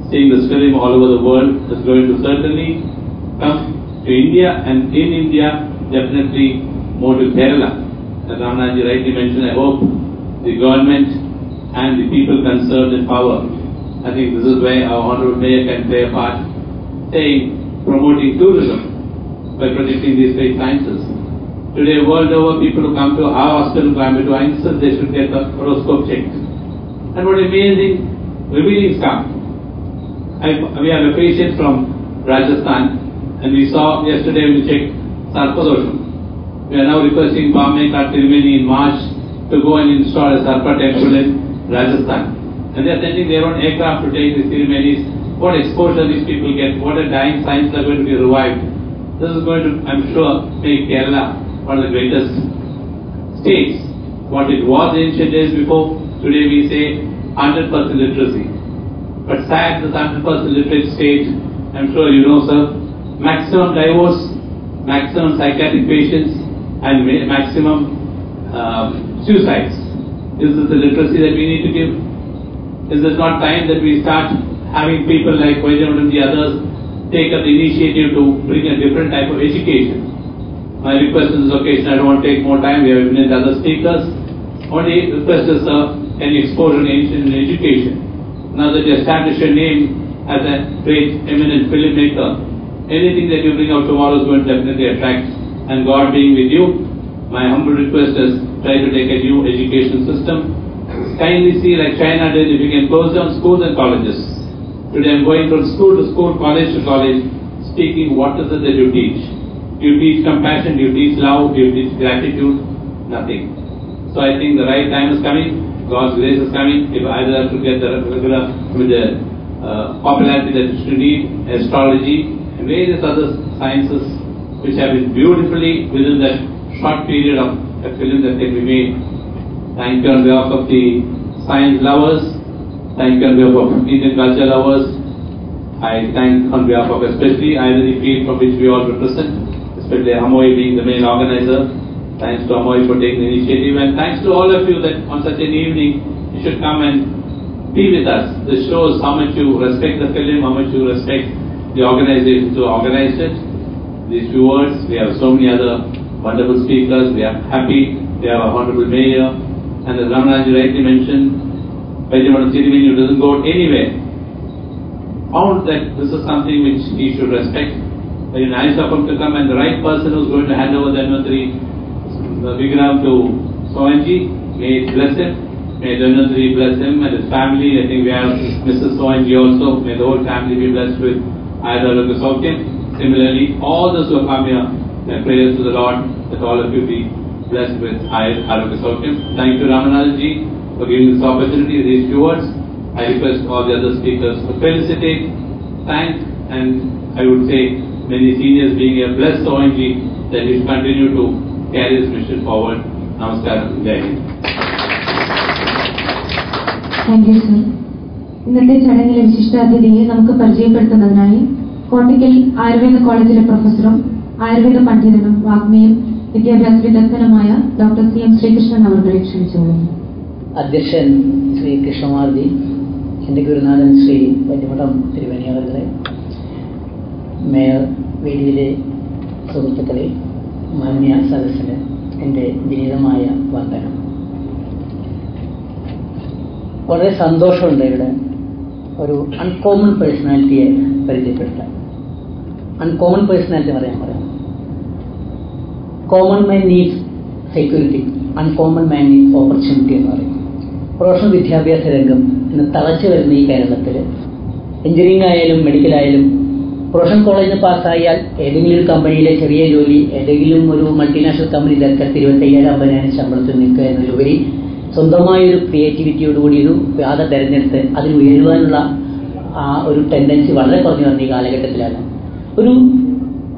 Seeing this film all over the world is going to certainly come to India, and in India, definitely more to Kerala. As Ramanathanji rightly mentioned, I hope the government and the people concerned in power, I think this is where our Honorable Mayor can play a part, saying, promoting tourism by protecting these great sciences. Today, world over, people who come to our hospital in Coimbatore, I insist they should get the horoscope checked. And what amazing revealings come. We have a patient from Rajasthan, and we saw yesterday when we checked Sarpadosham. We are now requesting Bameka Tirumeni in March to go and install a Sarpa temple in Rajasthan. And they are sending their own aircraft to take the ceremonies. What exposure these people get, what a dying science are going to be revived. This is going to, I'm sure, make Kerala one of the greatest states. What it was ancient days before, today we say 100% literacy. But sad, this 100% literate state, I'm sure you know, sir, maximum divorce, maximum psychiatric patients, and maximum suicides. Is this the literacy that we need to give? Is it not time that we start having people like Vaidyanathan and the others take up the initiative to bring a different type of education? My request on this occasion, I don't want to take more time, we have even other speakers. Only request is, sir, an exposure in education. Now that you establish your name as a great, eminent filmmaker, anything that you bring out tomorrow is going to definitely attract. And God being with you, my humble request is try to take a new education system. Kindly see, like China did, if you can close down schools and colleges. Today I'm going from school to school, college to college, speaking what is it that you teach. Do you teach compassion? Do you teach love? Do you teach gratitude? Nothing. So I think the right time is coming. God's grace is coming. If either to get the regular with the popularity that you need, astrology and various other sciences which have been beautifully within that short period of a film that can be made. Thank you on behalf of the science lovers. Thank you on behalf of Indian culture lovers. I thank on behalf of especially Identity Field from which we all represent, especially Amoy being the main organizer. Thanks to Amoy for taking the initiative, and thanks to all of you that on such an evening you should come and be with us. This shows how much you respect the film, how much you respect the organization who organized it. These few words, we have so many other wonderful speakers. We are happy. We have a honorable mayor, and as Ramanaji rightly mentioned, Vaidyanathan Tirumeni doesn't go anywhere. Found that this is something which he should respect. Very nice of him to come, and the right person who's going to hand over the Dhanvantari Vigram to Sohanji, may it bless him. May Dhanvantari bless him and his family. I think we have Mrs. Sohanji also. May the whole family be blessed with Ayurveda Saukhyam. Similarly, all those who have come here, their prayers to the Lord, that all of you be blessed with Ayurveda Saukhyam. Thank you, Ramanathanji, for giving this opportunity, these few words. I request all the other speakers to felicitate, thank, and I would say many seniors being here, bless Sohanji that he should continue to carry this mission forward. Namaskaram. Jai Hind. Thank you sir. ഇന്നത്തെ ചടങ്ങിലെ വിശിഷ്ടാതിഥിയെ നമുക്ക് പരിചയപ്പെടുത്തുന്നതിനായി കോട്ടയ്ക്കൽ ആയുർവേദ കോളേജിലെ പ്രൊഫസറും ആയുർവേദ പണ്ഡിതനും വാഗ്മിയും വിദ്യാഭ്യാസ വിദഗ്ധനുമായ doctor CM Sreekrishnan അവരെ ക്ഷണിച്ചുകൊള്ളുന്നു. അധ്യക്ഷൻ ശ്രീ കൃഷ്ണകുമാർജി, എൻ്റെ ഗുരുനാഥൻ ശ്രീ വൈദ്യമഠം തിരുവേണി അവരുടെ, mayor, വേദിയിലെ സുഹൃത്തുക്കളെ, മാന്യ സദസ്സിന് എൻ്റെ വിനീതമായ വന്ദനം. വളരെ സന്തോഷമുണ്ട് ഇവിടെ ഒരു അൺകോമൺ പേഴ്സണാലിറ്റിയെ പരിചയപ്പെടുത്താൻ. അൺകോമൺ പേഴ്സണാലിറ്റി പറയാം. Common man needs security, uncommon man needs opportunity എന്ന് പറയും. പ്രൊഫഷണൽ വിദ്യാഭ്യാസ രംഗം ഇന്ന് തളച്ചു വരുന്ന ഈ കേരളത്തിൽ എഞ്ചിനീയറിംഗ് ആയാലും മെഡിക്കലായാലും പ്രൊഫഷണൽ കോളേജിൽ പാസ്സായാൽ ഏതെങ്കിലും ഒരു കമ്പനിയിലെ ചെറിയ ജോലി, ഏതെങ്കിലും ഒരു മൾട്ടിനാഷണൽ കമ്പനിയിലൊക്കെ 25,000-50,000 ശമ്പളത്തിൽ നിൽക്കുക എന്നതിലുപരി സ്വന്തമായൊരു ക്രിയേറ്റിവിറ്റിയോടുകൂടി ഒരു പാത തിരഞ്ഞെടുത്ത് അതിൽ ഉയരുവാനുള്ള ആ ഒരു ടെൻഡൻസി വളരെ കുറഞ്ഞു വന്ന ഈ കാലഘട്ടത്തിലാണ് ഒരു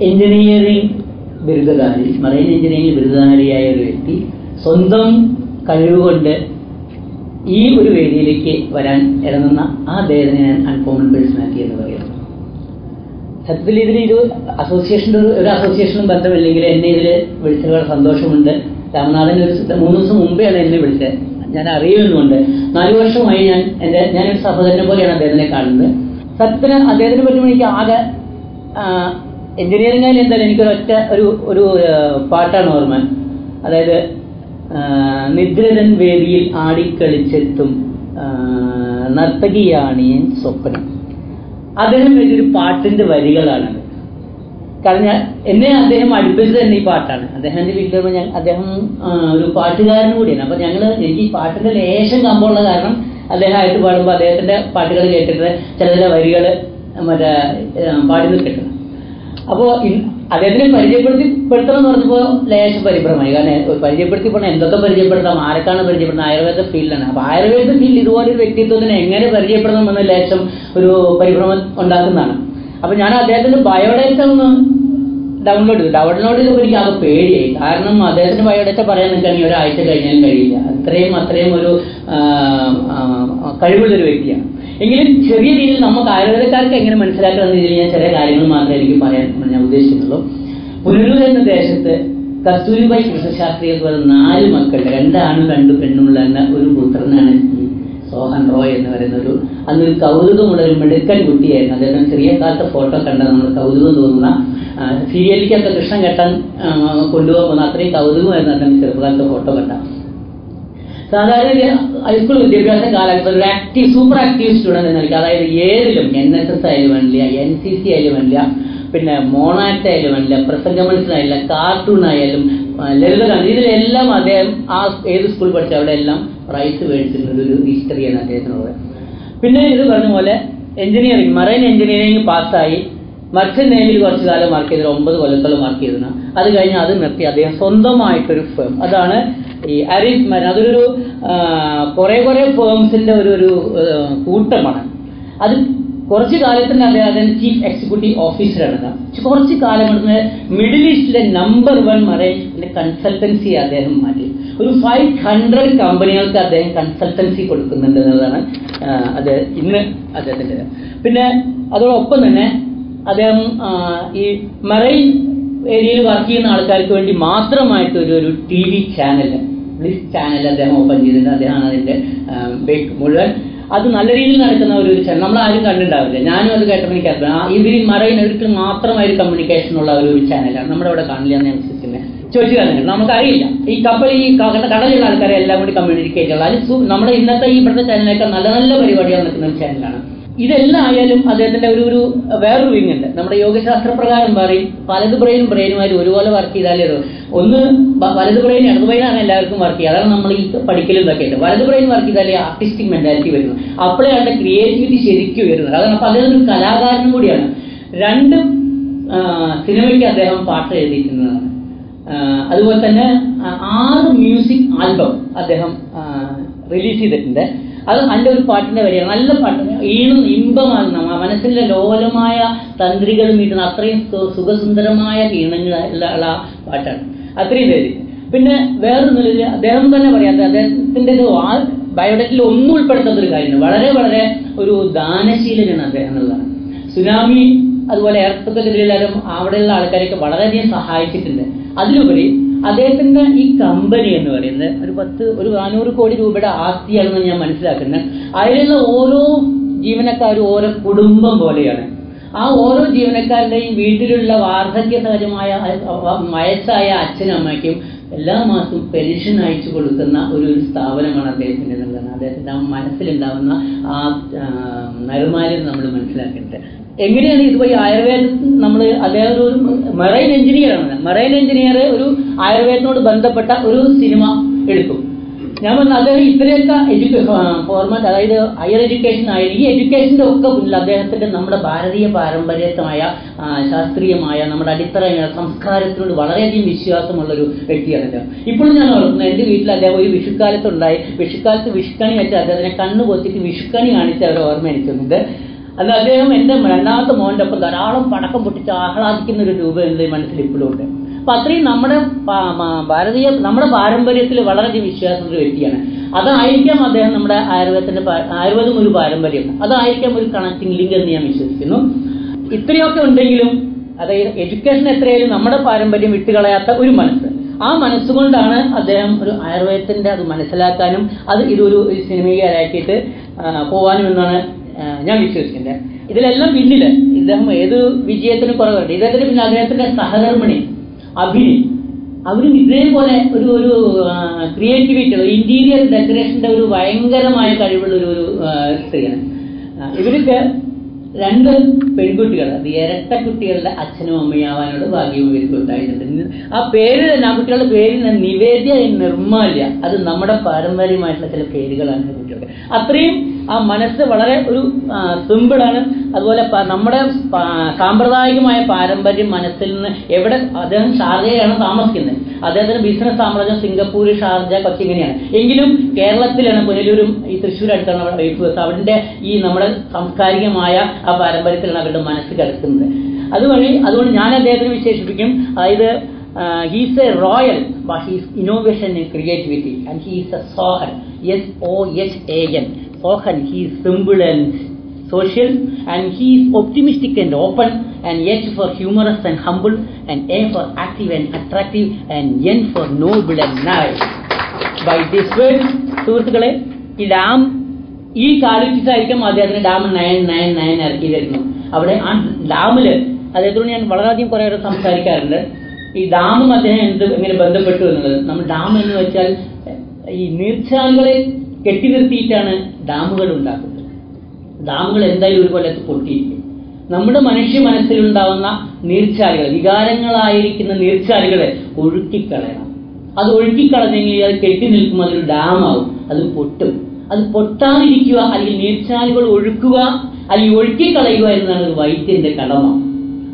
എഞ്ചിനീയറിംഗ് ബിരുദധാരി, മറൈൻ എഞ്ചിനീയറിംഗ് ബിരുദധാരിയായ ഒരു വ്യക്തി സ്വന്തം കഴിവുകൊണ്ട് ഈ ഒരു വേദിയിലേക്ക് വരാൻ ഇറങ്ങുന്ന ആ അദ്ദേഹത്തിന് ഞാൻ അൺകോമൺ പേഴ്സണാലിറ്റി എന്ന് പറയുന്നു. സത്യത്തിൽ ഇതിലൊരു അസോസിയേഷൻ്റെ ഒരു അസോസിയേഷനും ബന്ധമില്ലെങ്കിൽ എന്നെ ഇതിൽ വിളിച്ചത് വളരെ സന്തോഷമുണ്ട്. രാമനാഥൻ ഒരു 3 ദിവസം മുമ്പെയാണ് എന്നെ വിളിച്ചത്. ഞാൻ അറിയുന്നുണ്ട്. 4 വർഷമായി ഞാനൊരു സഹോദരനെ പോലെയാണ് അദ്ദേഹത്തിനെ കാണുന്നത്. സത്യത്തിന് അദ്ദേഹത്തിനെ പറ്റുമ്പോൾ എനിക്ക് ആകെ എഞ്ചിനീയറിംഗിൽ എന്തായാലും എനിക്കൊരൊറ്റ ഒരു പാട്ടാണ് ഓർമ്മ. അതായത് നിദ്രതൻ വേദിയിൽ ആടിക്കളിച്ചെത്തും നർത്തകിയാണിയൻ സ്വപ്നം. അദ്ദേഹം വലിയൊരു പാട്ടിന്റെ വരികളാണത്. കാരണം എന്നെ അദ്ദേഹം അടുപ്പിച്ചത് തന്നെ ഈ പാട്ടാണ്. അദ്ദേഹത്തിന്റെ വീട്ടിൽ വരുമ്പോൾ അദ്ദേഹം ഒരു പാട്ടുകാരനും കൂടിയാണ്. അപ്പൊ എനിക്ക് ഈ പാട്ടിന്റെ ലേശം കമ്പമുള്ള കാരണം അദ്ദേഹമായിട്ട് പാടുമ്പോൾ അദ്ദേഹത്തിന്റെ പാട്ടുകൾ കേട്ടിട്ട് ചില വരികൾ പാടി കിട്ടണം. അപ്പോൾ അദ്ദേഹത്തിനെ പരിചയപ്പെടുത്തണം എന്ന് പറഞ്ഞപ്പോൾ ലേശം പരിഭ്രമമായി. കാരണം പരിചയപ്പെടുത്തിയപ്പോൾ എന്തൊക്കെ പരിചയപ്പെടുത്താം, ആരൊക്കെയാണ് പരിചയപ്പെടുന്നത്, ആയുർവേദ ഫീൽഡാണ്. അപ്പൊ ആയുർവേദ ഫീൽഡ് ഇതുപോലൊരു വ്യക്തിത്വത്തിനെ എങ്ങനെ പരിചയപ്പെടണമെന്ന് ലേശം ഒരു പരിഭ്രമം ഉണ്ടാക്കുന്നതാണ്. അപ്പൊ ഞാൻ അദ്ദേഹത്തിന്റെ ബയോഡേറ്റ ഒന്ന് ഡൗൺലോഡ് ചെയ്തപ്പോൾ എനിക്ക് അത് പേടിയായി. കാരണം അദ്ദേഹത്തിന്റെ ബയോഡേറ്റ പറയാൻ നിൽക്കുകയാണെങ്കിൽ ഒരാഴ്ച കഴിഞ്ഞാലും കഴിയില്ല. അത്രയും ഒരു കഴിവുള്ളൊരു വ്യക്തിയാണ്. എങ്കിലും ചെറിയ രീതിയിൽ നമുക്ക് ആയുർവേദക്കാർക്ക് എങ്ങനെ മനസ്സിലാക്കാമെന്ന രീതിയിൽ ഞാൻ ചില കാര്യങ്ങൾ മാത്രമേ എനിക്ക് പറയാൻ ഞാൻ ഉദ്ദേശിക്കുന്നുള്ളൂ. പുനലൂർ എന്ന ദേശത്ത് കസ്തൂരിബായി കൃഷ്ണശാസ്ത്രി എന്ന് പറയുന്ന 4 മക്കളുടെ 2 ആണും 2 പെണ്ണുമുള്ള ഒരു പുത്രനാണ് ഈ സോഹൻ റോയ് എന്ന് പറയുന്ന അന്നൊരു കൗതുകമുള്ള ഒരു മിടുക്കൻ കുട്ടിയായിരുന്നു. അദ്ദേഹം ചെറിയ കാലത്തെ ഫോട്ടോ കണ്ട നമ്മൾ കൗതുകം തോന്നുന്ന സീരിയലിലേക്കൊക്കെ കൃഷ്ണൻ കെട്ടാൻ കൊണ്ടുപോകുന്ന അത്രയും കൗതുകമായിരുന്നു അദ്ദേഹം ചെറുപ്പകാലത്തെ ഫോട്ടോ കണ്ട. സാധാരണ ഹൈസ്കൂൾ വിദ്യാഭ്യാസ കാലഘട്ടത്തിൽ ഒരു സൂപ്പർ ആക്റ്റീവ് സ്റ്റുഡന്റ് എന്ന് നിൽക്കുക, അതായത് ഏതിലും NSS ആയാലും വേണ്ടില്ല, NCC ആയാലും വേണ്ടില്ല, പിന്നെ മോണാക്ട് ആയാലും വേണ്ടില്ല, പ്രസംഗ മത്സരമായില്ല, കാർട്ടൂൺ ആയാലും ലളിതഗാനം, ഇതിലെല്ലാം അദ്ദേഹം ഏത് സ്കൂൾ പഠിച്ച അവിടെ എല്ലാം പ്രൈസ് മേടിച്ചിട്ടുള്ള ഒരു ഹിസ്റ്ററിയാണ് അദ്ദേഹത്തിനുള്ളത്. പിന്നെ ഇത് പറഞ്ഞ പോലെ എഞ്ചിനീയറിംഗ്, മറൈൻ എഞ്ചിനീയറിംഗ് പാസ്സായി മർച്ചന്റ് നേവിയിൽ കുറച്ചു കാലം വർക്ക് ചെയ്തിട്ട് 9 കൊല്ലത്തോളം വർക്ക് ചെയ്തിരുന്നു. അത് കഴിഞ്ഞ് അത് നിർത്തി അദ്ദേഹം സ്വന്തമായിട്ടൊരു ഫേം, അതാണ് ഈ അരീസ് മരൻ. അതൊരു കുറെ ഫേംസിന്റെ ഒരു കൂട്ടമാണ്. അത് കുറച്ചു കാലത്തിന് അദ്ദേഹം ചീഫ് എക്സിക്യൂട്ടീവ് ഓഫീസറാണ്. കുറച്ചു കാലം കൊണ്ട് മിഡിൽ ഈസ്റ്റിലെ നമ്പർ 1 മറൈൻ കൺസൾട്ടൻസി അദ്ദേഹം മാറ്റി. ഒരു 500 കമ്പനികൾക്ക് അദ്ദേഹം കൺസൾട്ടൻസി കൊടുക്കുന്നുണ്ട് എന്നുള്ളതാണ് അത് ഇന്ന് അദ്ദേഹത്തിന്റെ. പിന്നെ അതോടൊപ്പം തന്നെ അദ്ദേഹം ഈ മറൈൻ ഏരിയയിൽ വർക്ക് ചെയ്യുന്ന ആൾക്കാർക്ക് വേണ്ടി മാത്രമായിട്ട് ഒരു TV ചാനൽ, ബ്ലിസ് ചാനൽ അദ്ദേഹം ഓപ്പൺ ചെയ്തിട്ടുണ്ട്. അദ്ദേഹമാണ് അതിന്റെ മുഴുവൻ. അത് നല്ല രീതിയിൽ നടക്കുന്ന ഒരു ചാനൽ, നമ്മൾ ആരും കണ്ടിട്ടുണ്ടാവില്ല. ഞാനും അത് കേട്ടപ്പോൾ എനിക്കറിയാം. ഇവർ മറൈൻ അവർക്ക് മാത്രമായ ഒരു കമ്മ്യൂണിക്കേഷൻ ഉള്ള ഒരു ചാനലാണ്. നമ്മുടെ അവിടെ കാണില്ല എന്ന് ഞാൻ വിശ്വസിക്കുന്നത്. ചോദിച്ചു കാരണം നമുക്കറിയില്ല, ഈ കടലുള്ള ആൾക്കാരെ എല്ലാം കൂടി കമ്മ്യൂണിക്കേറ്റ് ഉള്ള നമ്മുടെ ഇന്നത്തെ ഈ ഇവിടുത്തെ ചാനലിനേക്കാൾ നല്ല നല്ല പരിപാടികൾ നടക്കുന്ന ഒരു ചാനലാണ്. ഇതെല്ലാം ആയാലും അദ്ദേഹത്തിന്റെ ഒരു വേറൊരു വിങ് ഉണ്ട്. നമ്മുടെ യോഗശാസ്ത്ര പ്രകാരം പറയും വലത് ബ്രെയിനുമായിട്ട് ഒരുപോലെ വർക്ക് ചെയ്താലേ ഒന്ന് വലത് ബ്രെയിൻ ഇടത് ബ്രെയിനാണ് എല്ലാവർക്കും വർക്ക് ചെയ്യുക. അതാണ് നമ്മൾ ഈ പഠിക്കലും ഇതൊക്കെ ഉണ്ട്. വലത് ബ്രെയിൻ വർക്ക് ചെയ്താലേ ആർട്ടിസ്റ്റിക് മെന്റാലിറ്റി വരുന്നു, അപ്പോഴേ അവരുടെ ക്രിയേറ്റിവിറ്റി ശരിക്കും വരുന്നത്. അതാണ്. അപ്പൊ അദ്ദേഹം ഒരു കലാകാരനും കൂടിയാണ്. 2 സിനിമയ്ക്ക് അദ്ദേഹം പാട്ട് എഴുതിയിരിക്കുന്നതാണ്. അതുപോലെ തന്നെ 6 മ്യൂസിക് ആൽബം അദ്ദേഹം റിലീസ് ചെയ്തിട്ടുണ്ട്. അത് അതിന്റെ ഒരു പാട്ടിന്റെ വരികയാണ്. നല്ല പാട്ട്, ഈണം ഇമ്പമാകുന്ന മനസ്സിലെ ലോലമായ തന്ത്രികൾ മീട്ടുന്ന അത്രയും സുഖസുന്ദരമായ ഈണങ്ങളുള്ള പാട്ടാണ്. അത്രയും പേര്. പിന്നെ വേറൊരു നിലയിൽ അദ്ദേഹം തന്നെ പറയാത്ത അദ്ദേഹത്തിന്റെ ബയോഡേറ്റയിൽ ഒന്നും ഉൾപ്പെടുത്താത്തൊരു കാര്യമാണ്. വളരെ വളരെ ഒരു ദാനശീലനാണ് അദ്ദേഹം എന്നുള്ളതാണ്. സുനാമി അതുപോലെ എർത്തക്കെതിരെല്ലാവരും അവിടെയുള്ള ആൾക്കാരെയൊക്കെ വളരെയധികം സഹായിച്ചിട്ടുണ്ട്. അതിലുപരി അദ്ദേഹത്തിന്റെ ഈ കമ്പനി എന്ന് പറയുന്നത് ഒരു 400 കോടി രൂപയുടെ ആസ്തിയാണെന്ന് ഞാൻ മനസ്സിലാക്കുന്നത്. അതിലുള്ള ഓരോ ജീവനക്കാരും ഓരോ കുടുംബം പോലെയാണ്. ആ ഓരോ ജീവനക്കാരുടെയും വീട്ടിലുള്ള വാർദ്ധക്യ സഹജമായ വയസ്സായ അച്ഛനും അമ്മയ്ക്കും എല്ലാ മാസവും പെൻഷൻ അയച്ചു കൊടുക്കുന്ന ഒരു സ്ഥാപനമാണ് അദ്ദേഹത്തിന്റെ എന്നുള്ളതാണ്. അദ്ദേഹത്തിന്റെ ആ മനസ്സിലുണ്ടാവുന്ന ആ നൈർമാല്യം നമ്മൾ മനസ്സിലാക്കേണ്ടത്. എങ്ങനെയാണ് ഇതിപ്പോ ഈ ആയുർവേദത്തിൽ നമ്മൾ അദ്ദേഹം ഒരു മറൈൻ എഞ്ചിനീയറാണ്. മറൈൻ എഞ്ചിനീയർ ഒരു ആയുർവേദത്തിനോട് ബന്ധപ്പെട്ട ഒരു സിനിമ എടുത്തു. ഞാൻ പറഞ്ഞ അദ്ദേഹം ഇത്രയൊക്കെ ഫോർമാറ്റ്, അതായത് ഹയർ എഡ്യൂക്കേഷൻ ആയാലും ഈ എഡ്യൂക്കേഷന്റെ ഒക്കെ മുന്നിൽ അദ്ദേഹത്തിന്റെ നമ്മുടെ ഭാരതീയ പാരമ്പര്യമായ ശാസ്ത്രീയമായ നമ്മുടെ അടിത്തറ സംസ്കാരത്തിനോട് വളരെയധികം വിശ്വാസമുള്ള ഒരു വ്യക്തിയാണ് അദ്ദേഹം. ഇപ്പോഴും ഞാൻ ഓർക്കുന്നത് എന്റെ വീട്ടിൽ അദ്ദേഹം ഒരു വിഷുക്കാലത്തുണ്ടായി. വിഷുക്കാലത്ത് വിഷുക്കണി വെച്ച് അദ്ദേഹത്തിനെ കണ്ണു പൊത്തിട്ട് വിഷുക്കണി കാണിച്ച് അവരെ ഓർമ്മ എനിക്കുന്നുണ്ട്. അത് അദ്ദേഹം എന്റെ 2ാമത്തെ മോന്റെ ഒപ്പം ധാരാളം പടക്കം പൊട്ടിച്ച് ആഹ്ലാദിക്കുന്ന ഒരു രൂപം എന്റെ മനസ്സിൽ ഇപ്പോഴും ഉണ്ട്. അപ്പൊ അത്രയും നമ്മുടെ നമ്മുടെ പാരമ്പര്യത്തിൽ വളരെയധികം വിശ്വാസമുള്ള വ്യക്തിയാണ്. അതായിരിക്കാം അദ്ദേഹം നമ്മുടെ ആയുർവേദം ഒരു പാരമ്പര്യം, അതായിരിക്കാം ഒരു കണക്റ്റിംഗ് ലിങ്ക് എന്ന് ഞാൻ വിശ്വസിക്കുന്നു. ഇത്രയൊക്കെ ഉണ്ടെങ്കിലും അതായത് എഡ്യൂക്കേഷൻ എത്രയായാലും നമ്മുടെ പാരമ്പര്യം വിട്ടുകളയാത്ത ഒരു മനസ്സ്, ആ മനസ്സുകൊണ്ടാണ് അദ്ദേഹം ഒരു ആയുർവേദത്തിന്റെ അത് മനസ്സിലാക്കാനും അത് ഇതൊരു സിനിമയാക്കിയിട്ട് പോവാനും എന്നാണ് ഞാൻ വിശ്വസിക്കുന്നത്. ഇതിലെല്ലാം പിന്നില് ഇദ്ദേഹം ഏത് വിജയത്തിനും കുറവുണ്ട്. ഇദ്ദേഹത്തിന് പിന്നെ അദ്ദേഹത്തിന്റെ സഹധർമ്മിണി അഭിനി, അവരും ഇതേപോലെ ഒരു ക്രിയേറ്റിവിറ്റി ഉള്ള ഇന്റീരിയർ ഡെക്കറേഷന്റെ ഒരു ഭയങ്കരമായ കഴിവുള്ള ഒരു സ്ത്രീയാണ്. ഇവർക്ക് 2 പെൺകുട്ടികൾ, അത് ഇരട്ട കുട്ടികളുടെ അച്ഛനും അമ്മയാവാനോട് ഭാഗ്യവും ഇവർക്ക് ഉണ്ടായിട്ടുണ്ട്. ആ പേര് തന്നെ, ആ കുട്ടികളുടെ പേര് നിവേദ്യ നിർമ്മാല്യ, അത് നമ്മുടെ പാരമ്പര്യമായിട്ടുള്ള ചില പേരുകളാണ് കുട്ടികൾക്ക്. അത്രയും ആ മനസ്സ് വളരെ ഒരു സിമ്പിളാണ്. അതുപോലെ നമ്മുടെ സാമ്പ്രദായികമായ പാരമ്പര്യം മനസ്സിൽ നിന്ന് എവിടെ, അദ്ദേഹം ഷാർജയാണ് താമസിക്കുന്നത്, അദ്ദേഹത്തിന് ബിസിനസ് സാമ്രാജ്യം സിംഗപ്പൂർ, ഷാർജ, കൊച്ചി ഇങ്ങനെയാണ്. എങ്കിലും കേരളത്തിലാണ്, പുനലൂരും ഈ തൃശ്ശൂർ അടുത്താണ് അവരുടെ ഈ നമ്മുടെ സാംസ്കാരികമായ ആ പാരമ്പര്യത്തിലാണ് അവരുടെ മനസ്സ് കിടക്കുന്നത്. അതുകൊണ്ട് ഞാൻ അദ്ദേഹത്തിന് വിശേഷിപ്പിക്കും, അതായത് he's a royal, but he's innovation and creativity, and he is a Sohan, SOHAN. Sohan, he is simple and social, and he is optimistic and open, and H for humorous and humble, and A for active and attractive, and N for noble and nice. By this word, സുഹൃത്തുക്കളെ, ഈ dam ഈ qualities ആയിരിക്കും അദ്ദേഹത്തിന് dam 999 ഇറക്കിയിരുന്നു. അവിടെ ആ ഡാമില് അദ്ദേഹത്തോട് ഞാൻ വളരെയധികം കുറേ സംസാരിക്കാറുണ്ട്. ഈ ഡാമും അദ്ദേഹം എങ്ങനെ ബന്ധപ്പെട്ടു എന്നുള്ളത്. നമ്മൾ ഡാം എന്ന് വെച്ചാൽ ഈ നീർച്ചാലുകളെ കെട്ടി നിർത്തിയിട്ടാണ് ഡാമുകൾ ഉണ്ടാക്കുന്നത്. ഡാമുകൾ എന്തായാലും ഒരു കൊല്ലത്ത് പൊട്ടിയിരിക്കും. നമ്മുടെ മനുഷ്യ മനസ്സിലുണ്ടാവുന്ന നീർച്ചാലുകൾ, വികാരങ്ങളായിരിക്കുന്ന നീർച്ചാലുകളെ ഒഴുക്കിക്കളയണം. അത് ഒഴുക്കിക്കളഞ്ഞെങ്കിൽ അത് കെട്ടി നിൽക്കുമ്പോൾ അതൊരു ഡാമാവും, അത് പൊട്ടും. അത് പൊട്ടാതിരിക്കുക, അല്ലെങ്കിൽ നീർച്ചാലുകൾ ഒഴുക്കുക, അല്ലെങ്കിൽ ഒഴുക്കിക്കളയുക എന്നതാണ് ഒരു വൈദ്യന്റെ കടമ.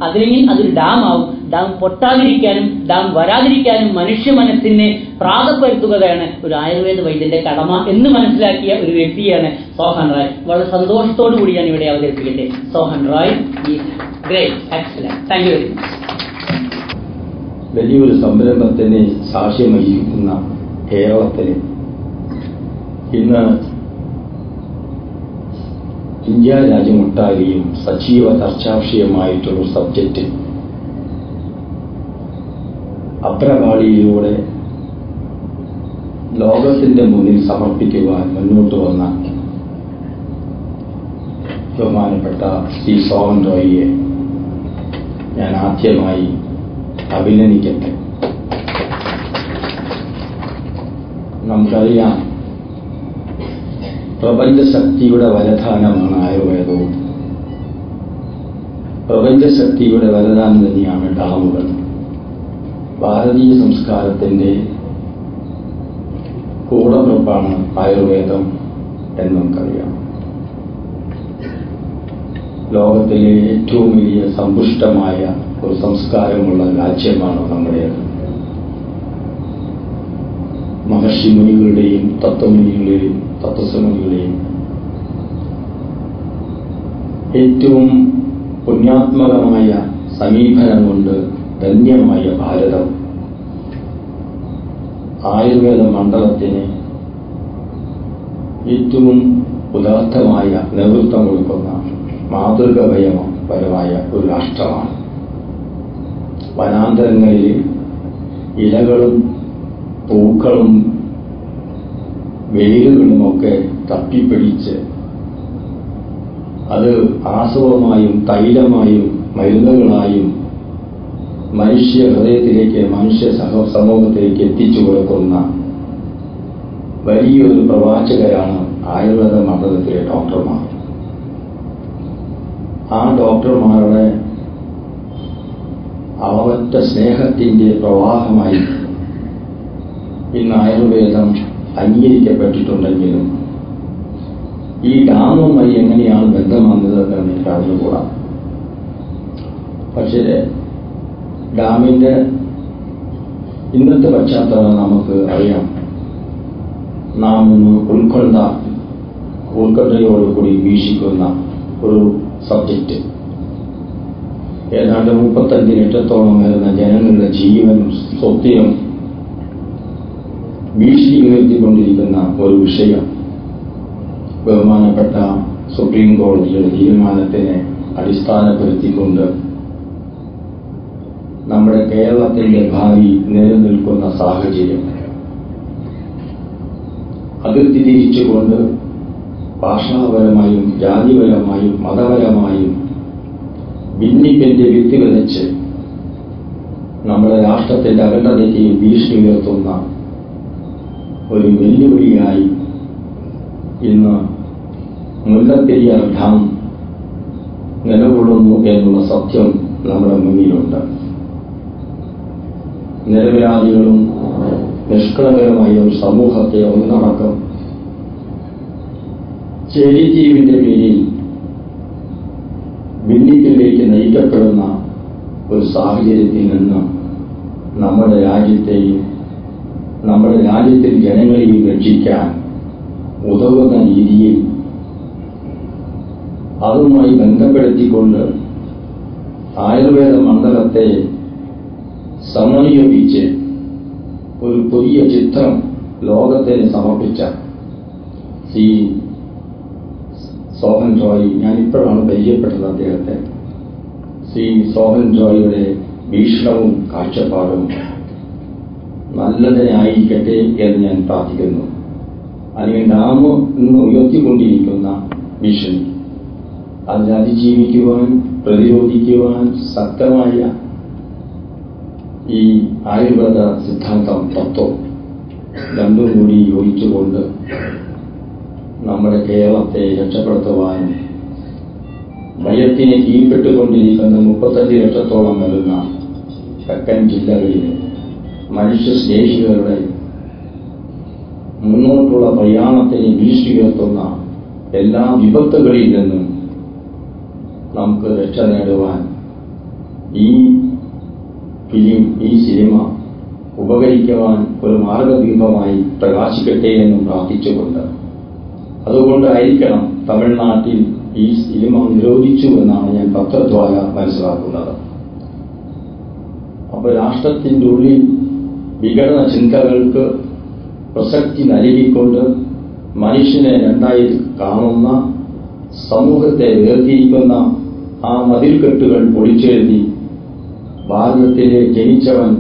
അതിനെങ്കിൽ അതൊരു ഡാമാവും. ഡാം പൊട്ടാതിരിക്കാനും ഡാം വരാതിരിക്കാനും മനുഷ്യ മനസ്സിനെ പ്രാതപ്പെടുത്തുകയാണ് ഒരു ആയുർവേദ വൈദ്യന്റെ കടമ എന്ന് മനസ്സിലാക്കിയ ഒരു വ്യക്തിയാണ് സോഹൻ റായ്. വളരെ സന്തോഷത്തോടു കൂടി ഞാൻ ഇവിടെ അവതരിപ്പിക്കട്ടെ. Sohan Rai is great, excellent. Thank you very much. വലിയൊരു സംരംഭത്തിന് സാക്ഷ്യം വഹിക്കുന്ന കേരളത്തിൽ ഇന്ന് ഇന്ത്യ രാജ്യമൊട്ടാകെയും സജീവ ചർച്ചാവിഷയമായിട്ടുള്ള സബ്ജക്റ്റ് അപ്രപാളിയിലൂടെ ലോകത്തിന്റെ മുന്നിൽ സമർപ്പിക്കുവാൻ മുന്നോട്ട് വന്ന ബഹുമാനപ്പെട്ട ശ്രീ സോഹൻ റോയിയെ ഞാൻ ആദ്യമായി അഭിനന്ദിക്കട്ടെ. നമുക്കറിയാം, പ്രപഞ്ചശക്തിയുടെ വരദാനമാണ് ആയുർവേദവും. പ്രപഞ്ചശക്തിയുടെ വരദാനം തന്നെയാണ് ഡാമുകൾ. ഭാരതീയ സംസ്കാരത്തിന്റെ കൂടപ്പിറപ്പാണ് ആയുർവേദം എന്ന് നമുക്കറിയാം. ലോകത്തിലെ ഏറ്റവും വലിയ സമ്പുഷ്ടമായ ഒരു സംസ്കാരമുള്ള രാജ്യമാണ് നമ്മുടേത്. മഹർഷി മുനികളുടെയും തത്വമുനികളുടെയും തത്വസമുനികളുടെയും ഏറ്റവും പുണ്യാത്മകമായ സമീപനം കൊണ്ട് ധന്യമായ ഭാരതം ആയുർവേദ മണ്ഡലത്തിന് ഏറ്റവും ഉദാത്തമായ നേതൃത്വം കൊടുക്കുന്ന മാതൃകപരമായ ഒരു രാഷ്ട്രമാണ്. വനാന്തരങ്ങളിൽ ഇലകളും പൂക്കളും വേരുകളുമൊക്കെ തപ്പിപ്പിടിച്ച് അത് ആസവമായും തൈലമായും മരുന്നുകളായും മനുഷ്യ ഹൃദയത്തിലേക്ക്, മനുഷ്യ സമൂഹത്തിലേക്ക് എത്തിച്ചു കൊടുക്കുന്ന വലിയൊരു പ്രവാചകരാണ് ആയുർവേദ മണ്ഡലത്തിലെ ഡോക്ടർമാർ. ആ ഡോക്ടർമാരുടെ അളവറ്റ സ്നേഹത്തിന്റെ പ്രവാഹമായി ഇന്ന് ആയുർവേദം അംഗീകരിക്കപ്പെട്ടിട്ടുണ്ടെങ്കിലും ഈ ഡാമുമായി എങ്ങനെയാണ് ബന്ധം വന്നതെന്ന് എനിക്ക് അറിഞ്ഞുകൂടാ. പക്ഷേ ഡാമിന്റെ ഇന്നത്തെ പശ്ചാത്തലം നമുക്ക് അറിയാം. നാം ഇന്ന് ഉത്കണ്ഠയോടുകൂടി വീക്ഷിക്കുന്ന ഒരു സബ്ജക്റ്റ്. ഏതാണ്ട് 35 ലക്ഷത്തോളം വരുന്ന ജനങ്ങളുടെ ജീവനും സ്വത്തിനും ഭീഷണി ഉയർത്തിക്കൊണ്ടിരിക്കുന്ന ഒരു വിഷയം. ബഹുമാനപ്പെട്ട സുപ്രീം കോടതിയുടെ തീരുമാനത്തിനെ അടിസ്ഥാനപ്പെടുത്തിക്കൊണ്ട് നമ്മുടെ കേരളത്തിന്റെ ഭാവി നിലനിൽക്കുന്ന സാഹചര്യം അതിർത്തി തിരിച്ചുകൊണ്ട് ഭാഷാപരമായും ജാതിപരമായും മതപരമായും ഭിന്നിപ്പിന്റെ വിത്ത് വിതച്ച് നമ്മുടെ രാഷ്ട്രത്തിന്റെ അഖണ്ഡതയ്ക്ക് ഭീഷണി ഉയർത്തുന്ന ഒരു വെല്ലുവിളിയായി ഇന്ന് മുല്ലപ്പെരിയാർ ഡാം നിലകൊള്ളുന്നു എന്നുള്ള സത്യം നമ്മുടെ മുന്നിലുണ്ട്. നിരപരാധികളും നിഷ്കളങ്കരമായ ഒരു സമൂഹത്തെ ഒന്നടക്കം ചേരിജീവിന്റെ പേരിൽ ഭിന്നിപ്പിലേക്ക് നയിക്കപ്പെടുന്ന ഒരു സാഹചര്യത്തിൽ നിന്ന് നമ്മുടെ രാജ്യത്തെയും നമ്മുടെ രാജ്യത്തിൽ ജനങ്ങളെയും രക്ഷിക്കാൻ ഉതകുന്ന രീതിയിൽ അതുമായി ബന്ധപ്പെടുത്തിക്കൊണ്ട് ആയുർവേദ മണ്ഡലത്തെ സമന്വയിപ്പിച്ച് ഒരു പുതിയ ചിത്രം ലോകത്തിന് സമർപ്പിച്ച ശ്രീ സോഹൻ റോയ്, ഞാനിപ്പോഴാണ് പരിചയപ്പെട്ടത് അദ്ദേഹത്തെ. ശ്രീ സോഹൻ റോയിയുടെ വീക്ഷണവും കാഴ്ചപ്പാടും നല്ലതിനായിരിക്കട്ടെ എന്ന് ഞാൻ പ്രാർത്ഥിക്കുന്നു. അല്ലെങ്കിൽ നാം ഇന്ന് ഉയർത്തിക്കൊണ്ടിരിക്കുന്ന ഭീഷണി അതിനെ അതിജീവിക്കുവാൻ, പ്രതിരോധിക്കുവാൻ ശക്തമായ ഈ ആയുർവേദ സിദ്ധാന്തം, തത്വം രണ്ടും കൂടി യോജിച്ചുകൊണ്ട് നമ്മുടെ കേരളത്തെ രക്ഷപ്പെടുത്തുവാനും ഭയത്തിന് കീഴ്പ്പെട്ടുകൊണ്ടിരിക്കുന്ന 35 ലക്ഷത്തോളം വരുന്ന തെക്കൻ ജില്ലകളിലെ മനുഷ്യസ്നേഹികളുടെ മുന്നോട്ടുള്ള പ്രയാണത്തിന് ഭീഷണി ഉയർത്തുന്ന എല്ലാ വിപത്തുകളിൽ നിന്നും നമുക്ക് രക്ഷ നേടുവാൻ ഈ ഫിലിം, ഈ സിനിമ ഉപകരിക്കുവാൻ ഒരു മാർഗദീപമായി പ്രകാശിക്കട്ടെ എന്നും പ്രാർത്ഥിച്ചുകൊണ്ട്, അതുകൊണ്ടായിരിക്കണം തമിഴ്നാട്ടിൽ ഈ സിനിമ നിരോധിച്ചു എന്നാണ് ഞാൻ പത്രദ്വാര മനസ്സിലാക്കുന്നത്. അപ്പോൾ രാഷ്ട്രത്തിൻ്റെ ഉള്ളിൽ വിഘടന ചിന്തകൾക്ക് പ്രസക്തി നൽകിക്കൊണ്ട് മനുഷ്യനെ രണ്ടായി കാണുന്ന, സമൂഹത്തെ വേർതിരിക്കുന്ന ആ മതിൽക്കെട്ടുകൾ പൊളിച്ചെഴുതി ഭാരതത്തിൽ ജനിച്ചവൻ,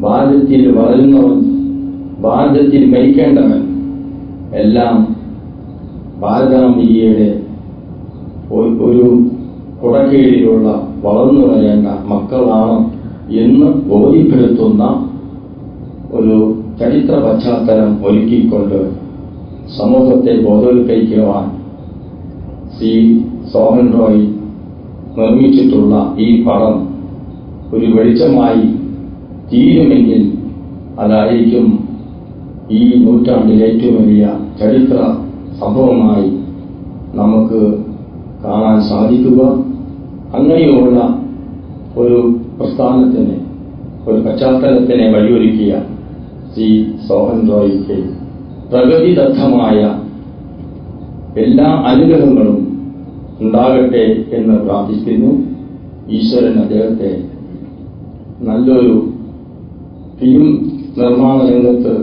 ഭാരതത്തിൽ വളരുന്നവൻ, ഭാരതത്തിൽ മരിക്കേണ്ടവൻ എല്ലാം ഭാരതാംബികയുടെ ഒരു കുടക്കീഴിലുള്ള വളർന്നു വരേണ്ട മക്കളാണ് എന്ന് ബോധ്യപ്പെടുത്തുന്ന ഒരു ചരിത്ര പശ്ചാത്തലം ഒരുക്കിക്കൊണ്ട് സമൂഹത്തെ ബോധവൽക്കരിക്കുവാൻ ശ്രീ സോഹൻ റോയ് നിർമ്മിച്ചിട്ടുള്ള ഈ പടം ഒരു വെളിച്ചമായി തീരുമെങ്കിൽ അതായിരിക്കും ഈ നൂറ്റാണ്ടിലെ ഏറ്റവും വലിയ ചരിത്ര സംഭവമായി നമുക്ക് കാണാൻ സാധിക്കുക. അങ്ങനെയുള്ള ഒരു പ്രസ്ഥാനത്തിന്, ഒരു പശ്ചാത്തലത്തിനെ വഴിയൊരുക്കിയ ശ്രീ സോഹൻ റോയിക്ക് പ്രഗതിദത്തമായ എല്ലാ അനുഗ്രഹങ്ങളും ഉണ്ടാകട്ടെ എന്ന് പ്രാർത്ഥിക്കുന്നു. ഈശ്വരൻ അദ്ദേഹത്തെ നല്ലൊരു ഫിലിം നിർമ്മാണ രംഗത്ത്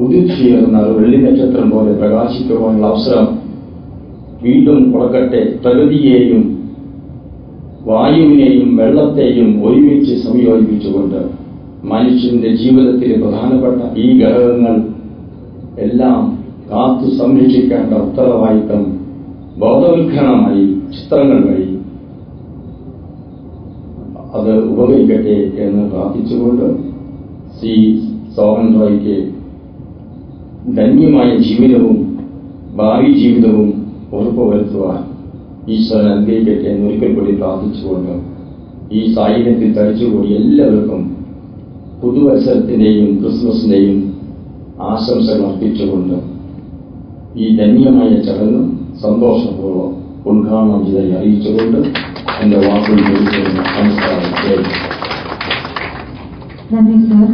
ഉദിച്ചുയർന്ന ഒരു വെള്ളി നക്ഷത്രം പോലെ പ്രകാശിക്കുവാനുള്ള അവസരം വീണ്ടും കൊടുക്കട്ടെ. പ്രകൃതിയെയും വായുവിനെയും വെള്ളത്തെയും ഒരുമിച്ച് സംയോജിപ്പിച്ചുകൊണ്ട് മനുഷ്യന്റെ ജീവിതത്തിലെ പ്രധാനപ്പെട്ട ഈ ഘടകങ്ങൾ എല്ലാം കാത്തു സംരക്ഷിക്കേണ്ട ഉത്തരവാദിത്തം ബോധവൽക്കരണമായി ചിത്രങ്ങൾ വഴി അത് ഉപകരിക്കട്ടെ എന്ന് പ്രാർത്ഥിച്ചുകൊണ്ട് ശ്രീ സോഹൻ റോയ്ക്ക് ധന്യമായ ജീവിതവും ഭാവി ജീവിതവും ഉറപ്പുവരുത്തുവാൻ ഈശ്വരൻ അനുഗ്രഹിക്കട്ടെ എന്ന് ഒരിക്കൽ കൂടി പ്രാർത്ഥിച്ചുകൊണ്ട് ഈ സാഹചര്യത്തിൽ തരിച്ചുകൂടി എല്ലാവർക്കും പുതുവത്സരത്തിന്റെയും ക്രിസ്മസിന്റെയും ആശംസകൾ അർപ്പിച്ചുകൊണ്ട് ഈ ധന്യമായ ചടങ്ങ് സന്തോഷപൂർവ്വം ഉദ്ഘാടനം ചെയ്തായി അറിയിച്ചുകൊണ്ട് എന്റെ വാക്കുകൾ ചോദിച്ചുകൊണ്ട് നമസ്കാരം. നന്ദി സർ.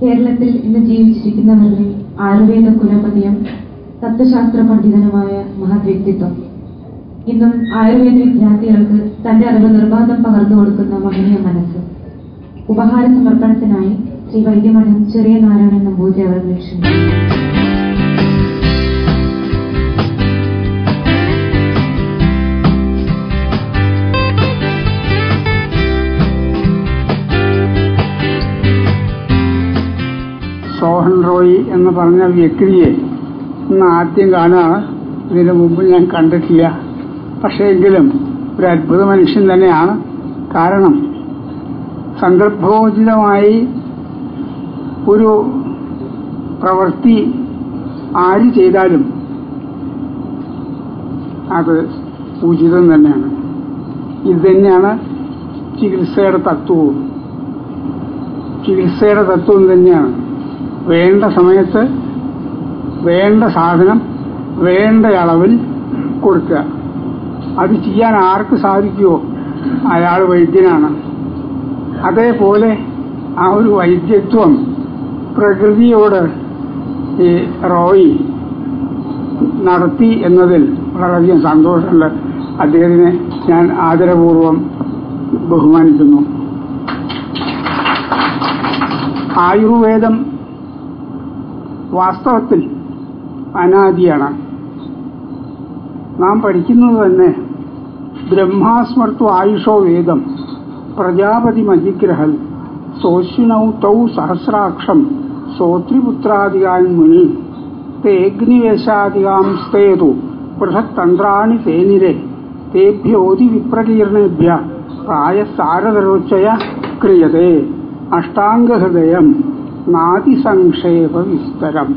കേരളത്തിൽ ഇന്ന് ജീവിച്ചിരിക്കുന്നവരിൽ ആയുർവേദ കുലപതിയും തത്വശാസ്ത്ര പണ്ഡിതനുമായ മഹത് വ്യക്തിത്വം, ഇന്നും ആയുർവേദ വിദ്യാർത്ഥികൾക്ക് തന്റെ അറിവ് നിർബാധം പകർന്നു കൊടുക്കുന്ന മഹനീയ മനസ്സ്. ഉപഹാര സമർപ്പണത്തിനായി ശ്രീ വൈദ്യമഠം ചെറിയ നാരായണൻ നമ്പൂതിരി അവർ ക്ഷണിച്ചു. സോഹൻ റോയ് എന്ന് പറഞ്ഞ വ്യക്തിയെ ഇന്ന് ആദ്യം കാണുകയാണ്. ഇതിനു മുമ്പ് ഞാൻ കണ്ടിട്ടില്ല. പക്ഷേ എങ്കിലും ഒരു അത്ഭുത മനുഷ്യൻ തന്നെയാണ്. കാരണം സന്ദർഭോചിതമായി ഒരു പ്രവൃത്തി ആര് ചെയ്താലും അത് ഉചിതം തന്നെയാണ്. ഇത് തന്നെയാണ് ചികിത്സയുടെ തത്വവും. ചികിത്സയുടെ തത്വം തന്നെയാണ് വേണ്ട സമയത്ത് വേണ്ട സാധനം വേണ്ട അളവിൽ കൊടുക്കുക. അത് ചെയ്യാൻ ആർക്ക് സാധിക്കുമോ അയാൾ വൈദ്യനാണ്. അതേപോലെ ആ ഒരു വൈദ്യത്വം പ്രകൃതിയോട് ഈ റോയി നടത്തി എന്നതിൽ വളരെയധികം സന്തോഷമുണ്ട്. അദ്ദേഹത്തിനെ ഞാൻ ആദരപൂർവം ബഹുമാനിക്കുന്നു. ആയുർവേദം വാസ്തവത്തിൽ അനാദിയാണ്. നാം പഠിക്കുന്നത് തന്നെ ബ്രഹ്മാസ്മർത്വ ആയുഷോ വേദം പ്രജാപതി മജിഗ്രഹൽ സോശ്വിനൗ തൗ സഹസ്രാക്ഷം സോത്രിപുത്രാദികാൻ മുനി തേഗ്നിവേശാദികാംസ്തേതു പൃഥക്തന്ത്രാണി തേനിരെ തേഭ്യോതി വിപ്രകീർണേഭ്യ പ്രായസാരതരോച്ചയ ക്രിയത്തെ അഷ്ടാംഗഹൃദയം നാതിസംക്ഷേപ വിസ്തരം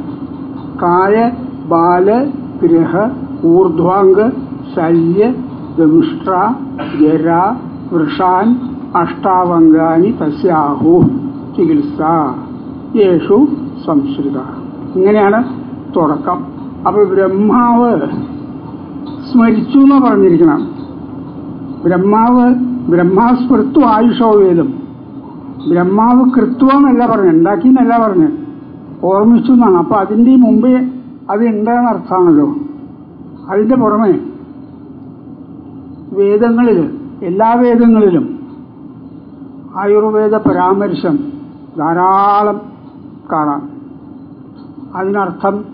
കായ ബാല ഗ്രഹ ഊർധ്വാംഗ ശല്യ ദംഷ്ട്ര ജര വൃഷാൻ അഷ്ടാവംഗാനി തസ്യാഹു ചികിത്സ യേഷു സംശ്രിത. ഇങ്ങനെയാണ് തുടക്കം. അപ്പൊ ബ്രഹ്മാവ് സ്മരിച്ചു എന്ന് പറഞ്ഞിരിക്കണം. ബ്രഹ്മാസ്മൃത്വ ആയുഷോ വേദം. ബ്രഹ്മാവ് കൃത്വമെന്നല്ല പറഞ്ഞു, ഉണ്ടാക്കിയെന്നല്ല പറഞ്ഞു, ഓർമ്മിച്ചു എന്നാണ്. അപ്പൊ അതിന്റെ മുമ്പേ അത് ഉണ്ടെന്ന് അർത്ഥമാണല്ലോ. അതിന്റെ പുറമെ വേദങ്ങളിൽ, എല്ലാ വേദങ്ങളിലും ആയുർവേദ പരാമർശം ധാരാളം കാണാം. അതിനർത്ഥം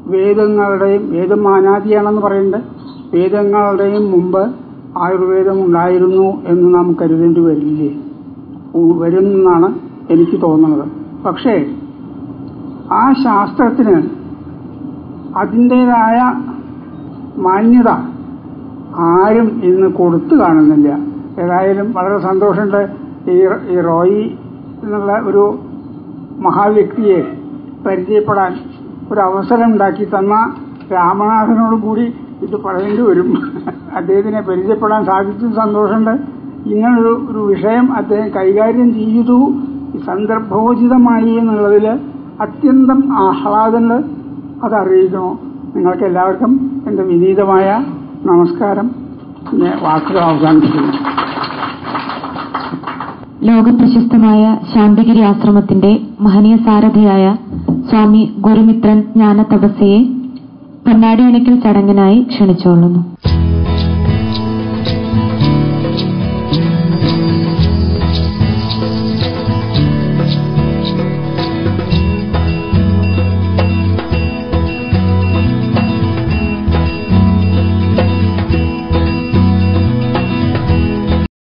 വേദങ്ങളുടെയും, വേദം അനാദിയാണെന്ന് പറയുന്നത്, വേദങ്ങളുടെയും മുമ്പ് ആയുർവേദം ഉണ്ടായിരുന്നു എന്ന് നാം കരുതേണ്ടി വരുമെന്നാണ് എനിക്ക് തോന്നുന്നത്. പക്ഷേ ആ ശാസ്ത്രത്തിന് അതിൻ്റെതായ മാന്യത ആരും ഇന്ന് കൊടുത്തു കാണുന്നില്ല. ഏതായാലും വളരെ സന്തോഷമുണ്ട് ഈ റോയി എന്നുള്ള ഒരു മഹാവ്യക്തിയെ പരിചയപ്പെടാൻ ഒരു അവസരം ഉണ്ടാക്കി തന്ന രാമനാഥനോട് കൂടി ഇത് പറയേണ്ടി വരും. അദ്ദേഹത്തിനെ പരിചയപ്പെടാൻ സാധിച്ചു, സന്തോഷമുണ്ട്. ഇങ്ങനൊരു വിഷയം അദ്ദേഹം കൈകാര്യം ചെയ്തു സന്ദർഭോചിതമായി എന്നുള്ളതിൽ അത്യന്തം ആഹ്ലാദമുണ്ട്. അതറിയിക്കണോ. നിങ്ങൾക്ക് എല്ലാവർക്കും എന്റെ വിനീതമായ നമസ്കാരം. വാക്കുകൾ അവസാനിപ്പിക്കുന്നു. ലോകപ്രശസ്തമായ ശാന്തിഗിരി ആശ്രമത്തിന്റെ മഹനീയ സാരഥിയായ സ്വാമി ഗുരുമിത്രൻ ജ്ഞാന തപസ്യയെ കണ്ണാടി അണിക്കൽ ചടങ്ങിനായി ക്ഷണിച്ചുകൊള്ളുന്നു.